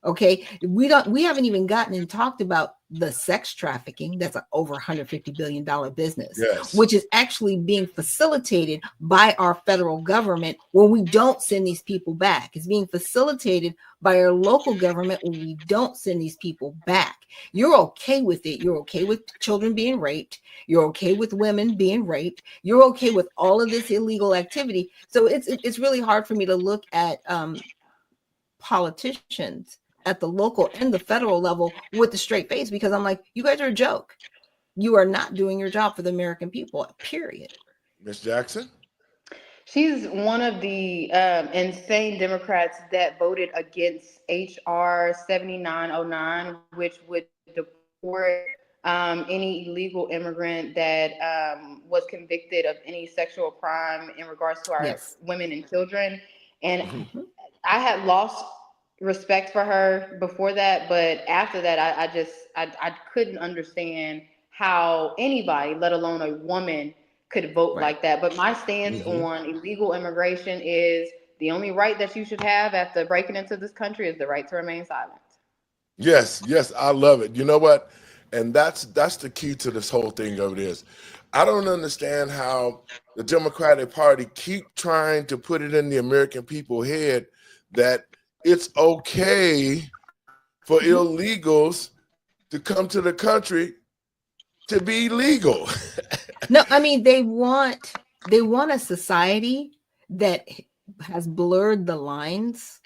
C: Okay, we haven't even gotten and talked about the sex trafficking. That's an over $150 billion business, which is actually being facilitated by our federal government when we don't send these people back. It's being facilitated by our local government when we don't send these people back. You're okay with it. You're okay with children being raped. You're okay with women being raped. You're okay with all of this illegal activity. So it's really hard for me to look at politicians at the local and the federal level with a straight face because I'm like, you guys are a joke. You are not doing your job for the American people, period.
A: Ms. Jackson?
B: She's one of the insane Democrats that voted against H.R. 7909, which would deport any illegal immigrant that was convicted of any sexual crime in regards to our women and children. And I had lost respect for her before that, but after that, I couldn't understand how anybody, let alone a woman, could vote
C: Right.
B: like that. But my stance on illegal immigration is the only right that you should have after breaking into this country is the right to remain silent.
A: Yes, yes, I love it. You know what? And that's the key to this whole thing of this. I don't understand how the Democratic Party keep trying to put it in the American people's head that it's okay for illegals to come to the country to be legal.
C: No, I mean they want a society that has blurred the lines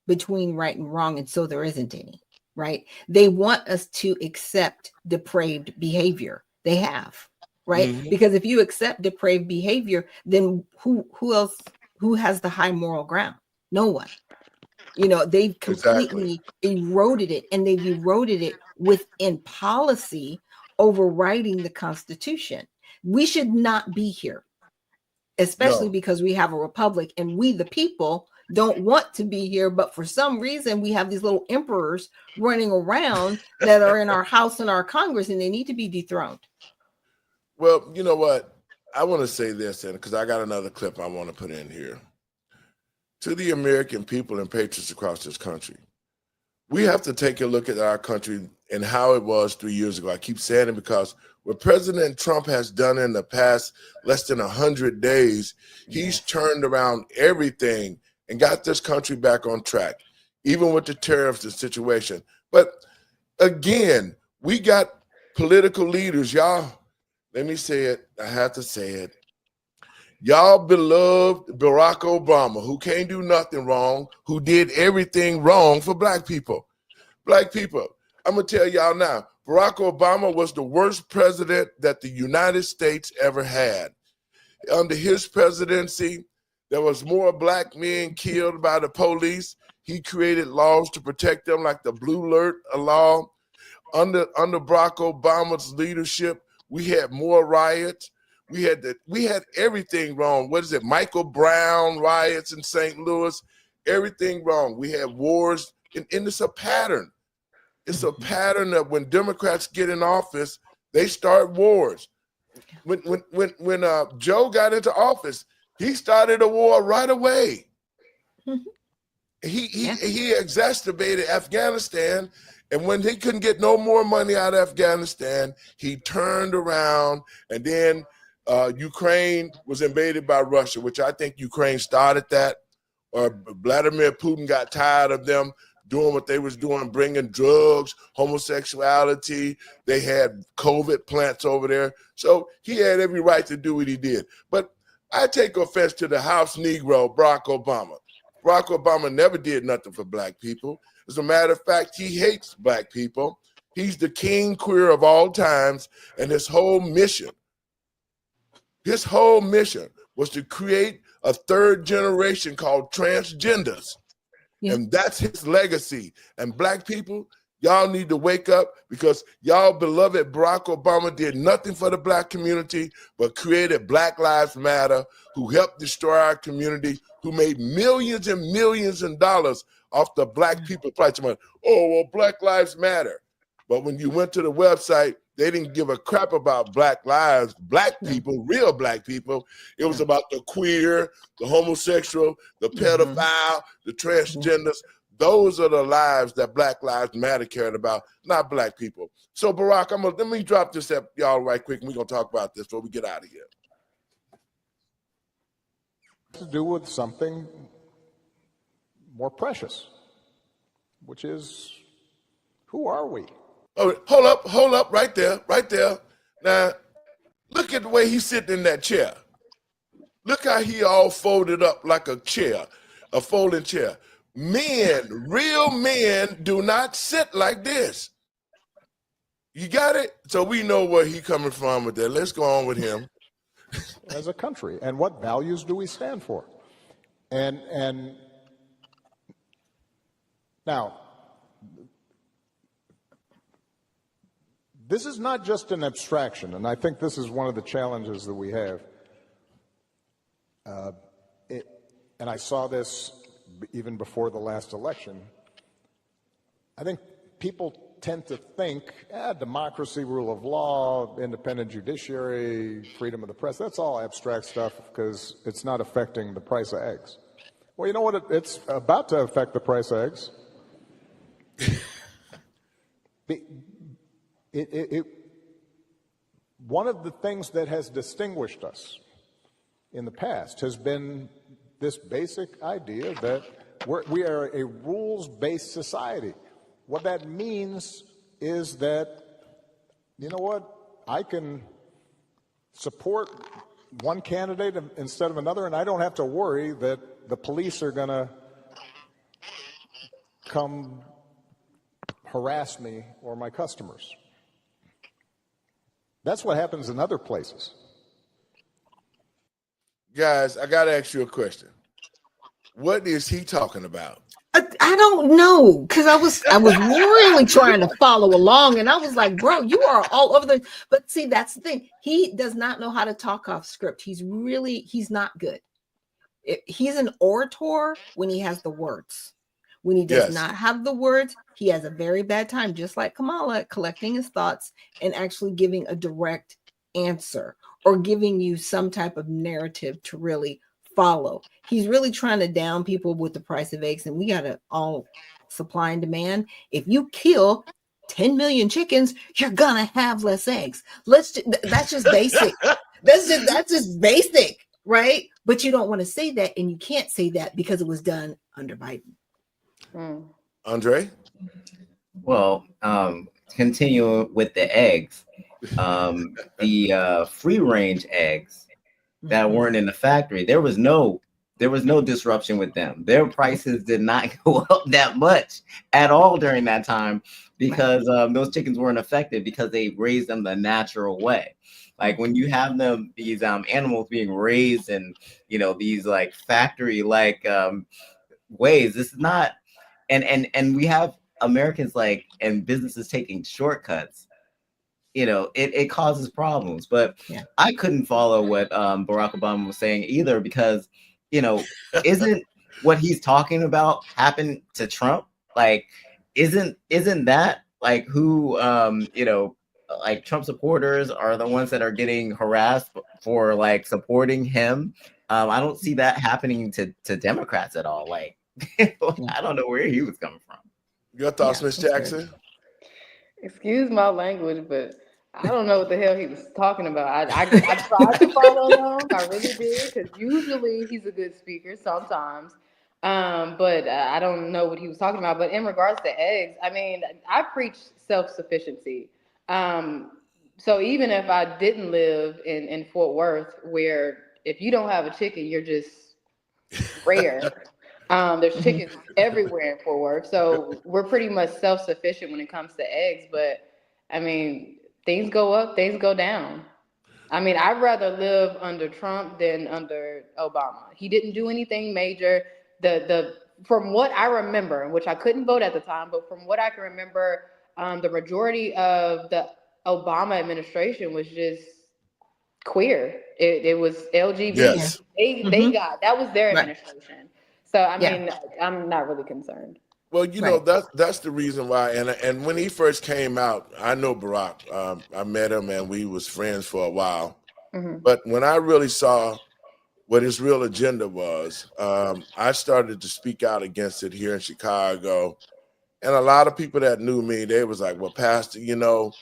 C: between right and wrong, and so there isn't any, right? They want us to accept depraved behavior. They have, right? Because if you accept depraved behavior, then who else, who has the high moral ground? No one. You know, they've completely eroded it, and they've eroded it within policy, overriding the Constitution. We should not be here, especially because we have a republic and we, the people, don't want to be here. But for some reason, we have these little emperors running around that are in our House and our Congress, and they need to be dethroned.
A: Well, you know what? I want to say this, and because I got another clip I want to put in here. To the American people and patriots across this country, we have to take a look at our country and how it was 3 years ago. I keep saying it because what President Trump has done in the past less than 100 days, he's turned around everything and got this country back on track, even with the tariffs and situation. But again, we got political leaders, y'all. Let me say it. I have to say it. Y'all beloved Barack Obama, who can't do nothing wrong, who did everything wrong for black people. Black people, I'm going to tell y'all now, Barack Obama was the worst president that the United States ever had. Under his presidency, there was more black men killed by the police. He created laws to protect them, like the Blue Alert law. Under Barack Obama's leadership, we had more riots. We had everything wrong. What is it? Michael Brown riots in St. Louis, everything wrong. We had wars, and it's a pattern. It's a pattern that when Democrats get in office, they start wars. When Joe got into office, he started a war right away. He exacerbated Afghanistan, and when he couldn't get no more money out of Afghanistan, he turned around, and then Ukraine was invaded by Russia, which I think Ukraine started that, or Vladimir Putin got tired of them doing what they was doing, bringing drugs, homosexuality. They had COVID plants over there. So he had every right to do what he did. But I take offense to the House Negro, Barack Obama. Barack Obama never did nothing for black people. As a matter of fact, he hates black people. He's the king queer of all times, and his whole mission was to create a third generation called transgenders. And that's his legacy. And black people, y'all need to wake up, because y'all beloved Barack Obama did nothing for the black community but created Black Lives Matter, who helped destroy our community, who made millions and millions of dollars off the black people price money. Oh, well, Black Lives Matter. But when you went to the website, they didn't give a crap about black lives, black people, real black people. It was about the queer, the homosexual, the pedophile, the transgenders. Those are the lives that Black Lives Matter cared about, not black people. So, Barack, let me drop this at y'all right quick, and we're going to talk about this before we get out of here.
M: To do with something more precious, which is, who are we?
A: Oh, hold up, right there. Now, look at the way he's sitting in that chair. Look how he all folded up like a chair, a folding chair. Men, real men, do not sit like this. You got it? So we know where he coming from with that. Let's go on with him.
M: As a country, and what values do we stand for? And now, this is not just an abstraction, and I think this is one of the challenges that we have. And I saw this even before the last election. think people tend to think, democracy, rule of law, independent judiciary, freedom of the press, that's all abstract stuff because it's not affecting the price of eggs. Well, you know what? It's about to affect the price of eggs. One of the things that has distinguished us in the past has been this basic idea that we are a rules-based society. What that means is that, you know what, I can support one candidate instead of another, and I don't have to worry that the police are going to come harass me or my customers. That's what happens in other places.
A: Guys, I got to ask you a question. What is he talking about?
C: I don't know, because I was really trying to follow along, and I was like, bro, you are all over the. But see, that's the thing. He does not know how to talk off script. He's not good. He's an orator when he has the words. When he does not have the words, he has a very bad time, just like Kamala, collecting his thoughts and actually giving a direct answer or giving you some type of narrative to really follow. He's really trying to down people with the price of eggs, and we got to all supply and demand. If you kill 10 million chickens, you're gonna have less eggs. That's just basic. that's just basic, right? But you don't want to say that, and you can't say that because it was done under Biden.
A: Andre?
D: Well, continue with the eggs. The free range eggs that weren't in the factory, there was no disruption with them. Their prices did not go up that much at all during that time because those chickens weren't affected because they raised them the natural way. Like when you have these animals being raised in, these like factory like ways, this is not, and we have Americans and businesses taking shortcuts. It causes problems. But I couldn't follow what Barack Obama was saying either because, isn't what he's talking about happened to Trump? Like, isn't that like who, like Trump supporters are the ones that are getting harassed for like supporting him? I don't see that happening to Democrats at all. Like, I don't know where he was coming from.
A: Your thoughts, Ms. Jackson?
B: Excuse my language, but I don't know what the hell he was talking about. I tried to follow along. I really did, because usually he's a good speaker sometimes. But I don't know what he was talking about. But in regards to eggs, I mean, I preach self-sufficiency. So even if I didn't live in Fort Worth, where if you don't have a chicken, you're just rare. There's chickens everywhere in Fort Worth. So we're pretty much self-sufficient when it comes to eggs. But I mean, things go up, things go down. I mean, I'd rather live under Trump than under Obama. He didn't do anything major. From what I remember, which I couldn't vote at the time, but from what I can remember, the majority of the Obama administration was just queer. It was LGBT.
A: Yes.
B: They got, that was their administration. So I mean, I'm not really concerned.
A: Well, that's the reason why. And when he first came out, I know Barack. I met him and we was friends for a while. But when I really saw what his real agenda was, I started to speak out against it here in Chicago. And a lot of people that knew me, they was like, "Well, Pastor, y'all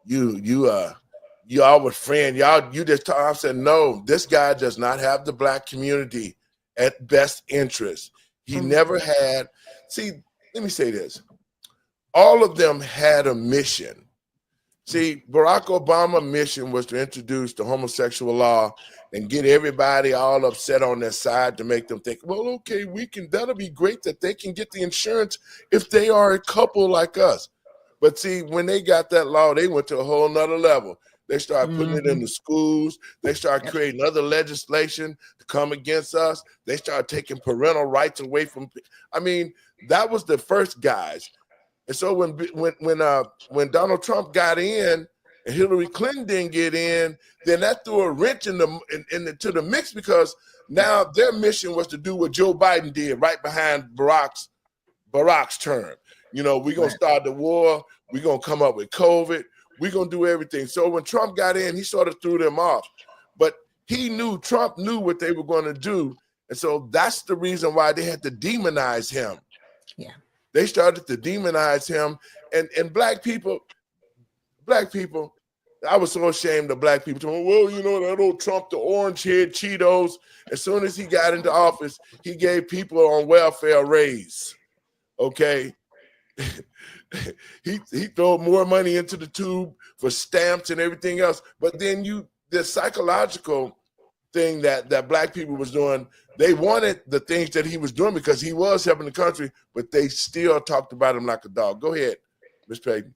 A: were friends. You just talk." I said, "No, this guy does not have the Black community at best interest. He never had." See, let me say this. All of them had a mission. See, Barack Obama's mission was to introduce the homosexual law and get everybody all upset on their side to make them think, well, okay, that'll be great that they can get the insurance if they are a couple like us. But see, when they got that law, they went to a whole nother level. They started putting it in the schools. They started creating other legislation to come against us. They started taking parental rights away from. I mean, that was the first guys. And so when Donald Trump got in and Hillary Clinton didn't get in, then that threw a wrench into the mix, because now their mission was to do what Joe Biden did right behind Barack's term. You know, we're going to start the war. We're going to come up with COVID. We're going to do everything. So when Trump got in, he sort of threw them off. But Trump knew what they were going to do. And so that's the reason why they had to demonize him.
C: Yeah.
A: They started to demonize him. And black people, I was so ashamed of black people. Well, you know, that old Trump, the orange head Cheetos. As soon as he got into office, he gave people on welfare a raise. Okay. he threw more money into the tube for stamps and everything else. But then the psychological thing that black people was doing, they wanted the things that he was doing because he was helping the country, but they still talked about him like a dog. Go ahead, Ms. Payton.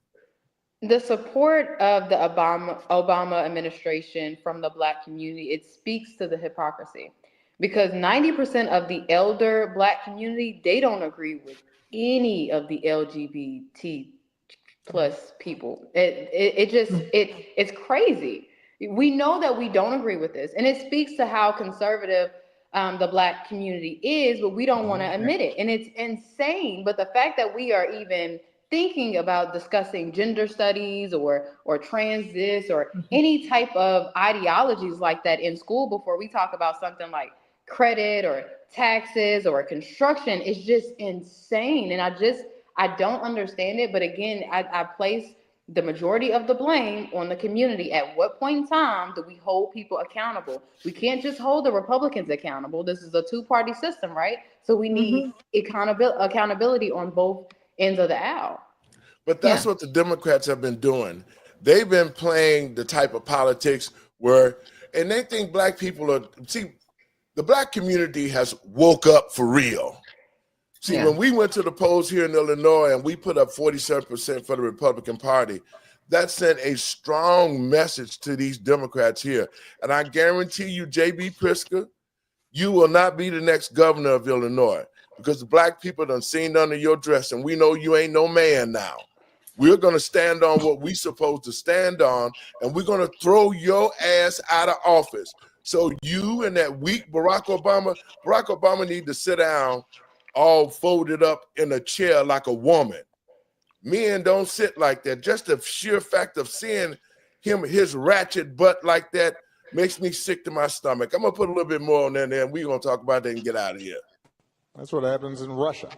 B: The support of the Obama administration from the Black community, it speaks to the hypocrisy, because 90% of the elder Black community, they don't agree with any of the LGBT plus people. It's crazy. We know that we don't agree with this, and it speaks to how conservative the Black community is, but we don't want to admit it, and it's insane. But the fact that we are even thinking about discussing gender studies or trans this or any type of ideologies like that in school before we talk about something like credit or taxes or construction is just insane. And I don't understand it. But again, I place the majority of the blame on the community. At what point in time do we hold people accountable? We can't just hold the Republicans accountable. This is a two-party system, right? So we need accountability on both ends of the aisle.
A: But that's what the Democrats have been doing. They've been playing the type of politics and they think black people the black community has woke up for real. When we went to the polls here in Illinois and we put up 47% for the Republican Party, that sent a strong message to these Democrats here. And I guarantee you, J.B. Pritzker, you will not be the next governor of Illinois, because the black people done seen under your dress, and we know you ain't no man now. We're going to stand on what we supposed to stand on, and we're going to throw your ass out of office. So you and that weak Barack Obama need to sit down all folded up in a chair like a woman. Men don't sit like that. Just the sheer fact of seeing his ratchet butt like that makes me sick to my stomach. I'm going to put a little bit more on there, and we're going to talk about that and get out of here.
M: That's what happens in Russia.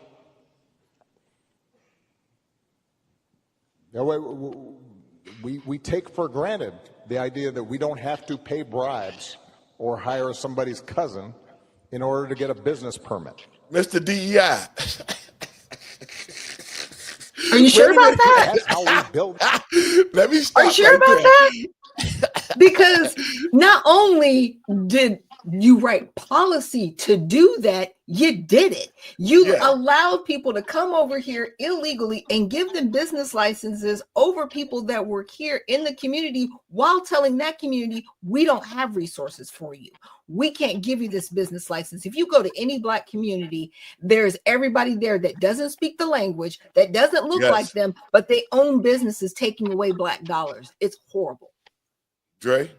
M: We take for granted the idea that we don't have to pay bribes or hire somebody's cousin in order to get a business permit.
A: Mr. DEI.
C: Are you sure about that?
M: That's how we build.
A: Let me stop.
C: Are you sure about that? Because not only did you write policy to do that, you did it. You allowed people to come over here illegally and give them business licenses over people that work here in the community, while telling that community, we don't have resources for you. We can't give you this business license. If you go to any black community, there's everybody there that doesn't speak the language, that doesn't look like them, but they own businesses taking away black dollars. It's horrible.
A: Dre?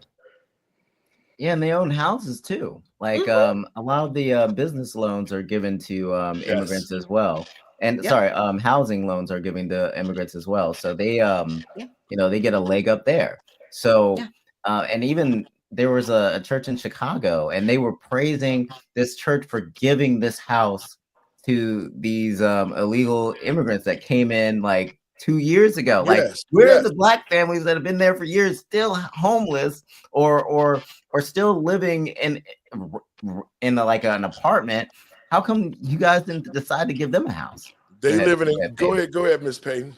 D: Yeah, and they own houses too. Like a lot of the business loans are given to immigrants as well. And housing loans are given to immigrants as well. So they they get a leg up there. So and even there was a church in Chicago, and they were praising this church for giving this house to these illegal immigrants that came in like 2 years ago. Like, where are the black families that have been there for years, still homeless or still living in like an apartment? How come you guys didn't decide to give them a house?
A: They live in it. Go ahead, Ms. Payton.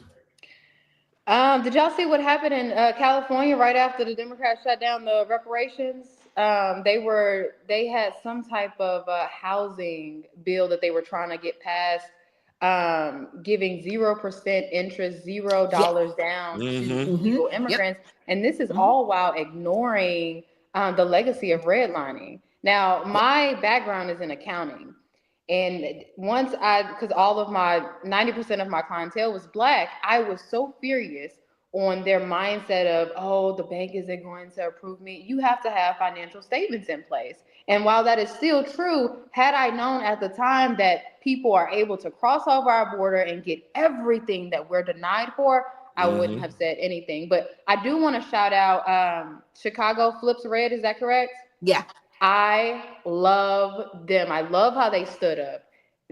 B: Did y'all see what happened in California right after the Democrats shut down the reparations? They had some type of housing bill that they were trying to get passed, giving 0% interest, $0 down to illegal immigrants. And this is all while ignoring the legacy of redlining. Now, my background is in accounting. And because all of my 90% of my clientele was black, I was so furious on their mindset of, oh, the bank isn't going to approve me. You have to have financial statements in place. And while that is still true, had I known at the time that people are able to cross over our border and get everything that we're denied for, I wouldn't have said anything. But I do want to shout out Chicago Flips Red. Is that correct?
C: Yeah.
B: I love them. I love how they stood up.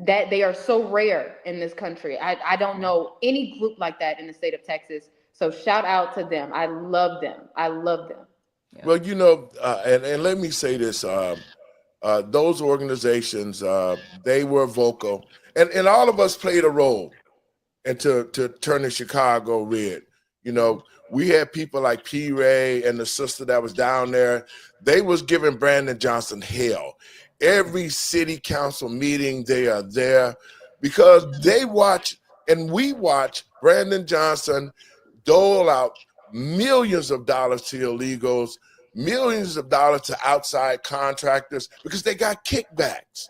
B: That they are so rare in this country. I don't know any group like that in the state of Texas. So shout out to them. I love them. I love them.
C: Yeah.
A: Well, you know, and let me say this, those organizations, they were vocal, and all of us played a role into turning Chicago red. You know, we had people like P. Ray and the sister that was down there. They was giving Brandon Johnson hell. Every city council meeting, they are there because they watch and we watch Brandon Johnson dole out millions of dollars to illegals, millions of dollars to outside contractors because they got kickbacks.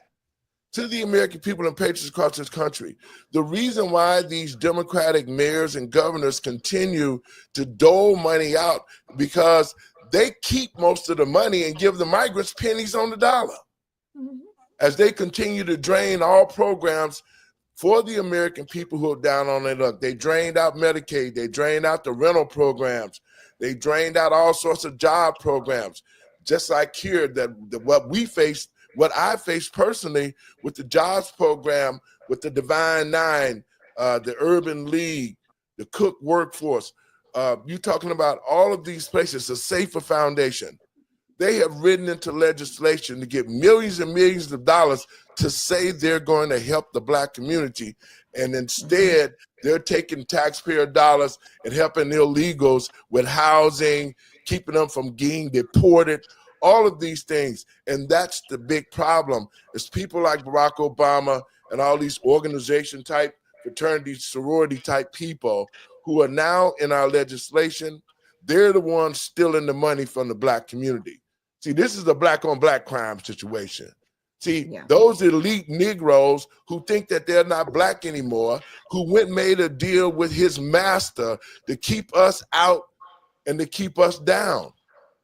A: To the American people and patriots across this country, the reason why these Democratic mayors and governors continue to dole money out because they keep most of the money and give the migrants pennies on the dollar. As they continue to drain all programs for the American people who are down on their luck. They drained out Medicaid. They drained out the rental programs. They drained out all sorts of job programs. Just like here, what I faced personally with the jobs program, with the Divine Nine, the Urban League, the Cook Workforce. You're talking about all of these places, a safer foundation. They have written into legislation to get millions and millions of dollars to say they're going to help the Black community. And instead, they're taking taxpayer dollars and helping illegals with housing, keeping them from getting deported, all of these things. And that's the big problem, is people like Barack Obama and all these organization type, fraternity, sorority type people who are now in our legislation. They're the ones stealing the money from the Black community. See, this is a black on black crime situation. See, those elite Negroes who think that they're not Black anymore, who went and made a deal with his master to keep us out and to keep us down.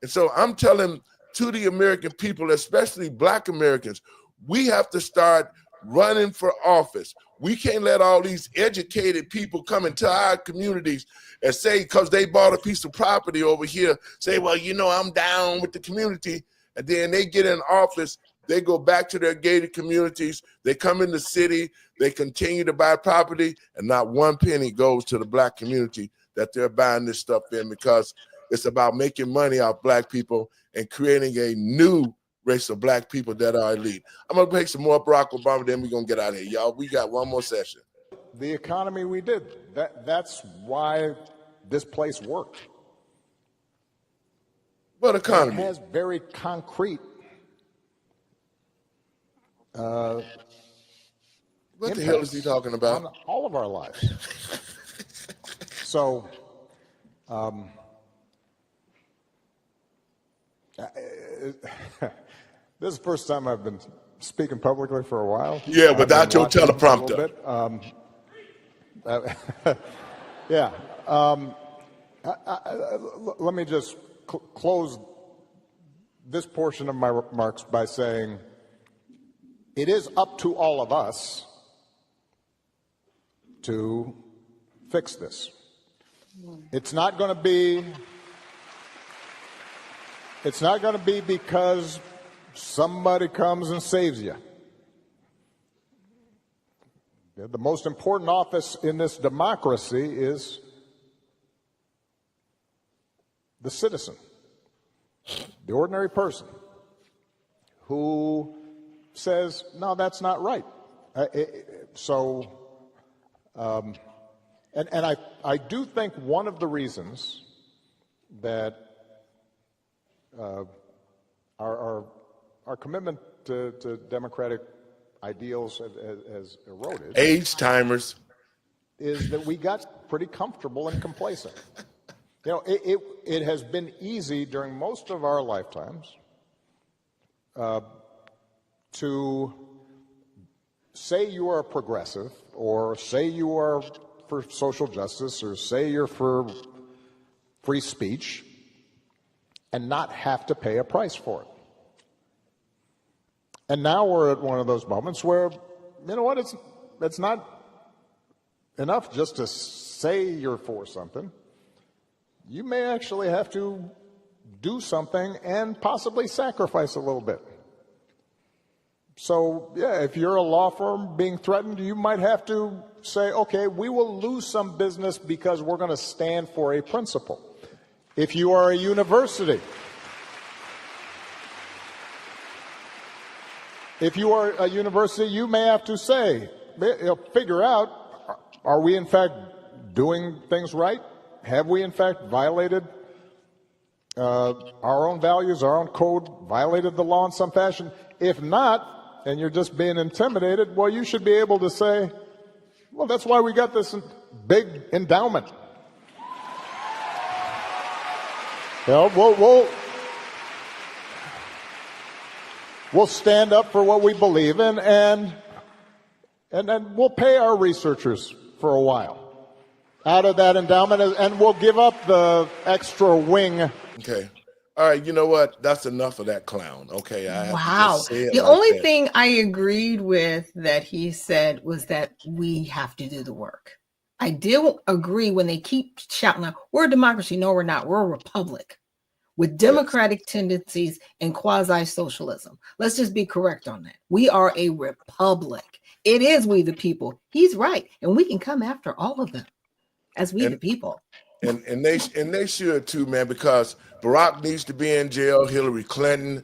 A: And so I'm telling to the American people, especially Black Americans, we have to start running for office. We can't let all these educated people come into our communities and say, because they bought a piece of property over here, say, well, you know, I'm down with the community. And then they get in office, they go back to their gated communities, they come in the city, they continue to buy property, and not one penny goes to the Black community that they're buying this stuff in, because it's about making money off Black people and creating a new race of Black people that are elite. I'm going to play some more Barack Obama, then we're going to get out of here. Y'all, we got one more session.
M: The economy we did, that's why this place worked.
A: What economy?
M: It has very concrete
A: what the hell is he talking about?
M: On all of our lives. So, this is the first time I've been speaking publicly for a while.
A: Yeah, without your teleprompter.
M: Yeah. Let me just close this portion of my remarks by saying it is up to all of us to fix this. It's not going to be because somebody comes and saves you. The most important office in this democracy is the citizen, the ordinary person who says, no, that's not right. And I do think one of the reasons that our commitment to democratic ideals has eroded.
A: Age timers.
M: Is that we got pretty comfortable and complacent. You know, it has been easy during most of our lifetimes to say you are a progressive, or say you are for social justice, or say you're for free speech and not have to pay a price for it. And now we're at one of those moments where, you know what, it's not enough just to say you're for something. You may actually have to do something and possibly sacrifice a little bit. So, yeah, if you're a law firm being threatened, you might have to say, okay, we will lose some business because we're going to stand for a principle. If you are a university, you may have to say, figure out, are we in fact doing things right? Have we in fact violated our own values, our own code, violated the law in some fashion? If not, and you're just being intimidated, well, you should be able to say, well, that's why we got this big endowment. You know, we'll stand up for what we believe in, and then we'll pay our researchers for a while out of that endowment, and we'll give up the extra wing.
A: Okay. All right, you know what? That's enough of that clown. Okay, I have to just say it
C: The
A: like
C: only
A: that.
C: thing I agreed with that he said was that we have to do the work. I do agree when they keep shouting out, we're a democracy. No, we're not. We're a republic with democratic tendencies and quasi-socialism. Let's just be correct on that. We are a republic. It is we the people. He's right. And we can come after all of them as we the people.
A: And they should too, man, because Barack needs to be in jail, Hillary Clinton,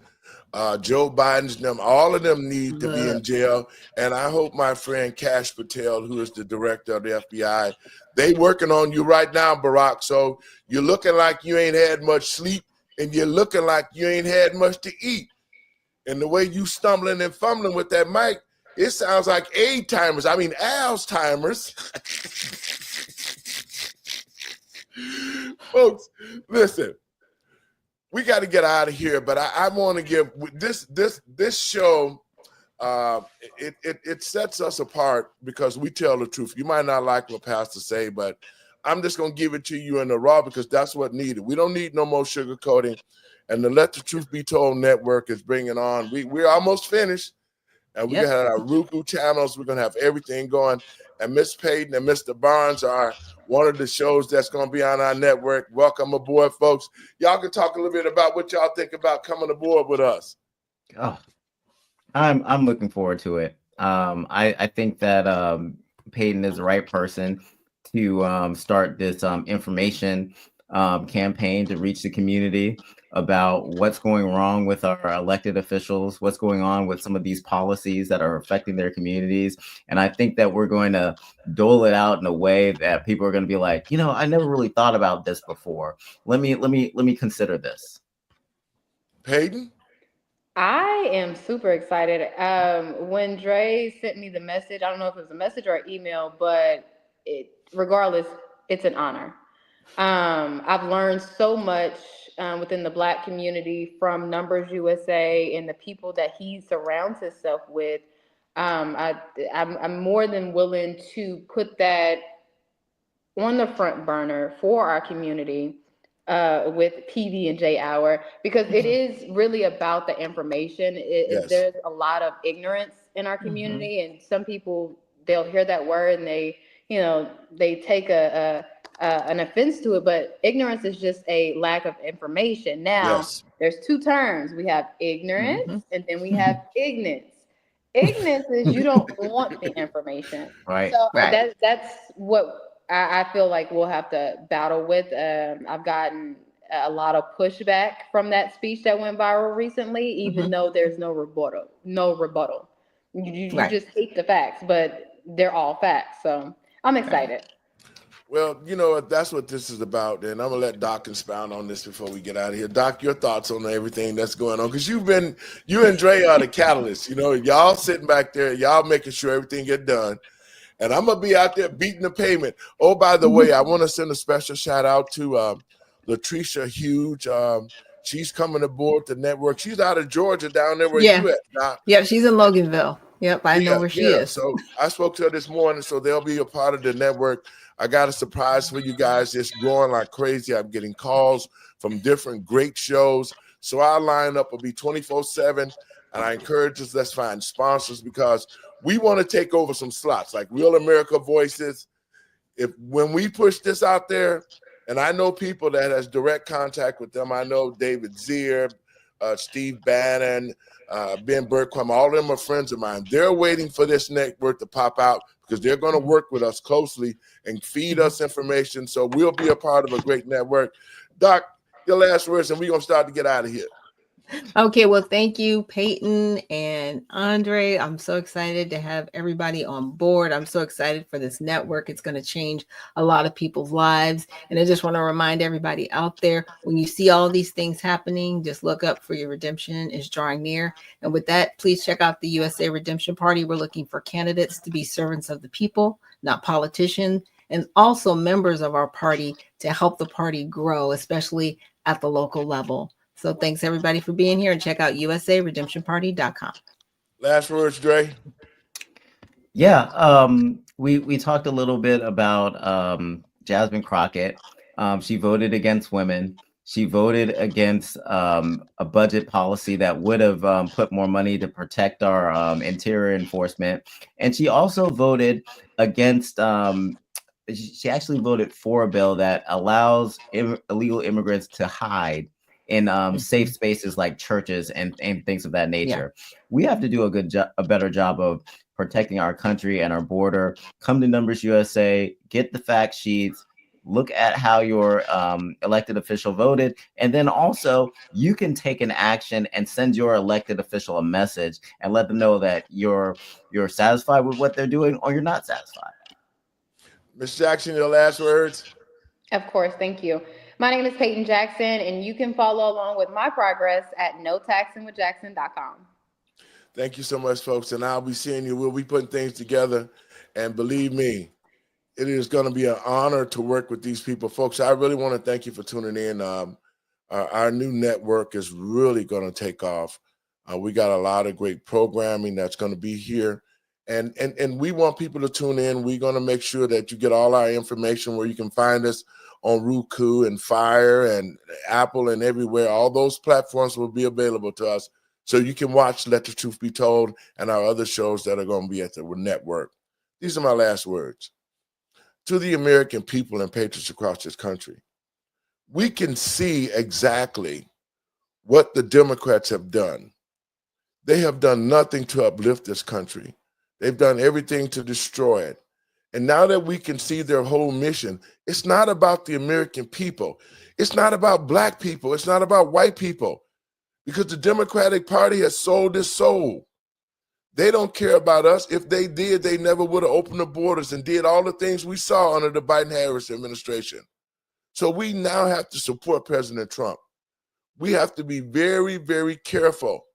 A: Joe Biden's them, all of them need to be in jail. And I hope my friend Kash Patel, who is the director of the FBI, they working on you right now, Barack. So you're looking like you ain't had much sleep, and you're looking like you ain't had much to eat. And the way you stumbling and fumbling with that mic, it sounds like Alzheimer's. Folks, listen, we got to get out of here, but I want to give this show, it sets us apart because we tell the truth. You might not like what pastors say, but I'm just going to give it to you in the raw because that's what needed. We don't need no more sugarcoating. And the Let the Truth Be Told network is bringing on. We're almost finished. And we got our Roku channels. We're going to have everything going. And Miss Payton and Mr. Barnes are one of the shows that's going to be on our network. Welcome aboard, folks. Y'all can talk a little bit about what y'all think about coming aboard with us.
D: Oh, I'm looking forward to it. I think that Payton is the right person to start this information campaign to reach the community about what's going wrong with our elected officials, what's going on with some of these policies that are affecting their communities. And I think that we're going to dole it out in a way that people are going to be like, you know, I never really thought about this before. Let me consider this.
A: Payton?
B: I am super excited. When Dre sent me the message, I don't know if it was a message or an email, but regardless, it's an honor. I've learned so much within the Black community from Numbers USA and the people that he surrounds himself with. I'm more than willing to put that on the front burner for our community with PB&J Hour, because it is really about the information. There's a lot of ignorance in our community, and some people, they'll hear that word and they take an offense to it, but ignorance is just a lack of information. Now, there's two terms. We have ignorance and then we have ignorance. Ignorance is you don't want the information.
D: Right.
B: So that's what I feel like we'll have to battle with. I've gotten a lot of pushback from that speech that went viral recently, even though there's no rebuttal. You just hate the facts, but they're all facts. So I'm excited.
A: Well, you know, that's what this is about. And I'm going to let Doc expound on this before we get out of here. Doc, your thoughts on everything that's going on? Because you and Dre are the catalyst. You know, y'all sitting back there, y'all making sure everything get done. And I'm going to be out there beating the pavement. Oh, by the way, I want to send a special shout out to Latricia Huge. She's coming aboard the network. She's out of Georgia down there where you at, Doc.
C: Yeah, she's in Loganville. Yep, I know where she is.
A: So I spoke to her this morning, so they'll be a part of the network. I got a surprise for you guys. It's growing like crazy. I'm getting calls from different great shows. So our lineup will be 24/7. And I encourage us, let's find sponsors because we want to take over some slots like Real America Voices. When we push this out there, and I know people that has direct contact with them. I know David Zier, Steve Bannon, Ben Bergquam, all of them are friends of mine. They're waiting for this network to pop out because they're going to work with us closely and feed us information. So we'll be a part of a great network. Doc, your last words, and we're going to start to get out of here.
C: Okay, well, thank you, Peyton and Andre. I'm so excited to have everybody on board. I'm so excited for this network. It's going to change a lot of people's lives. And I just want to remind everybody out there, when you see all these things happening, just look up for your redemption is drawing near. And with that, please check out the USA Redemption Party. We're looking for candidates to be servants of the people, not politicians, and also members of our party to help the party grow, especially at the local level. So thanks everybody for being here, and check out usaredemptionparty.com.
A: Last words, Dre.
D: Yeah, we talked a little bit about Jasmine Crockett. She voted against women. She voted against a budget policy that would have put more money to protect our interior enforcement. And she also voted against she actually voted for a bill that allows illegal immigrants to hide in safe spaces like churches and things of that nature. Yeah. We have to do a better job of protecting our country and our border. Come to Numbers USA, get the fact sheets, look at how your elected official voted, and then also you can take an action and send your elected official a message and let them know that you're satisfied with what they're doing or you're not satisfied.
A: Ms. Jackson, your last words?
B: Of course, thank you. My name is Peyton Jackson, and you can follow along with my progress at notaxingwithjackson.com.
A: Thank you so much, folks. And I'll be seeing you. We'll be putting things together. And believe me, it is going to be an honor to work with these people. Folks, I really want to thank you for tuning in. Our new network is really going to take off. We got a lot of great programming that's going to be here. And we want people to tune in. We're going to make sure that you get all our information where you can find us on Roku and Fire and Apple and everywhere. All those platforms will be available to us. So you can watch Let the Truth Be Told and our other shows that are going to be at the network. These are my last words. To the American people and patriots across this country, we can see exactly what the Democrats have done. They have done nothing to uplift this country. They've done everything to destroy it. And now that we can see their whole mission, it's not about the American people. It's not about black people. It's not about white people. Because the Democratic Party has sold its soul. They don't care about us. If they did, they never would have opened the borders and did all the things we saw under the Biden-Harris administration. So we now have to support President Trump. We have to be very, very careful.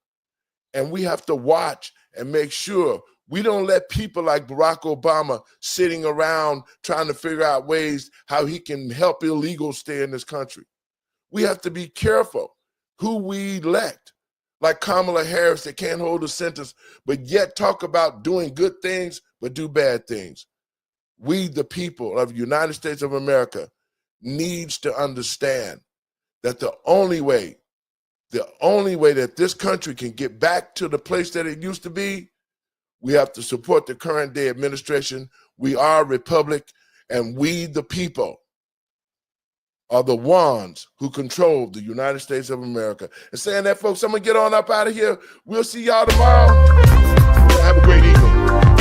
A: And we have to watch and make sure we don't let people like Barack Obama sitting around trying to figure out ways how he can help illegals stay in this country. We have to be careful who we elect, like Kamala Harris that can't hold a sentence, but yet talk about doing good things, but do bad things. We, the people of the United States of America, needs to understand that the only way that this country can get back to the place that it used to be, we have to support the current day administration. We are a republic, and we, the people, are the ones who control the United States of America. And saying that, folks, I'm going to get on up out of here. We'll see y'all tomorrow. Have a great evening.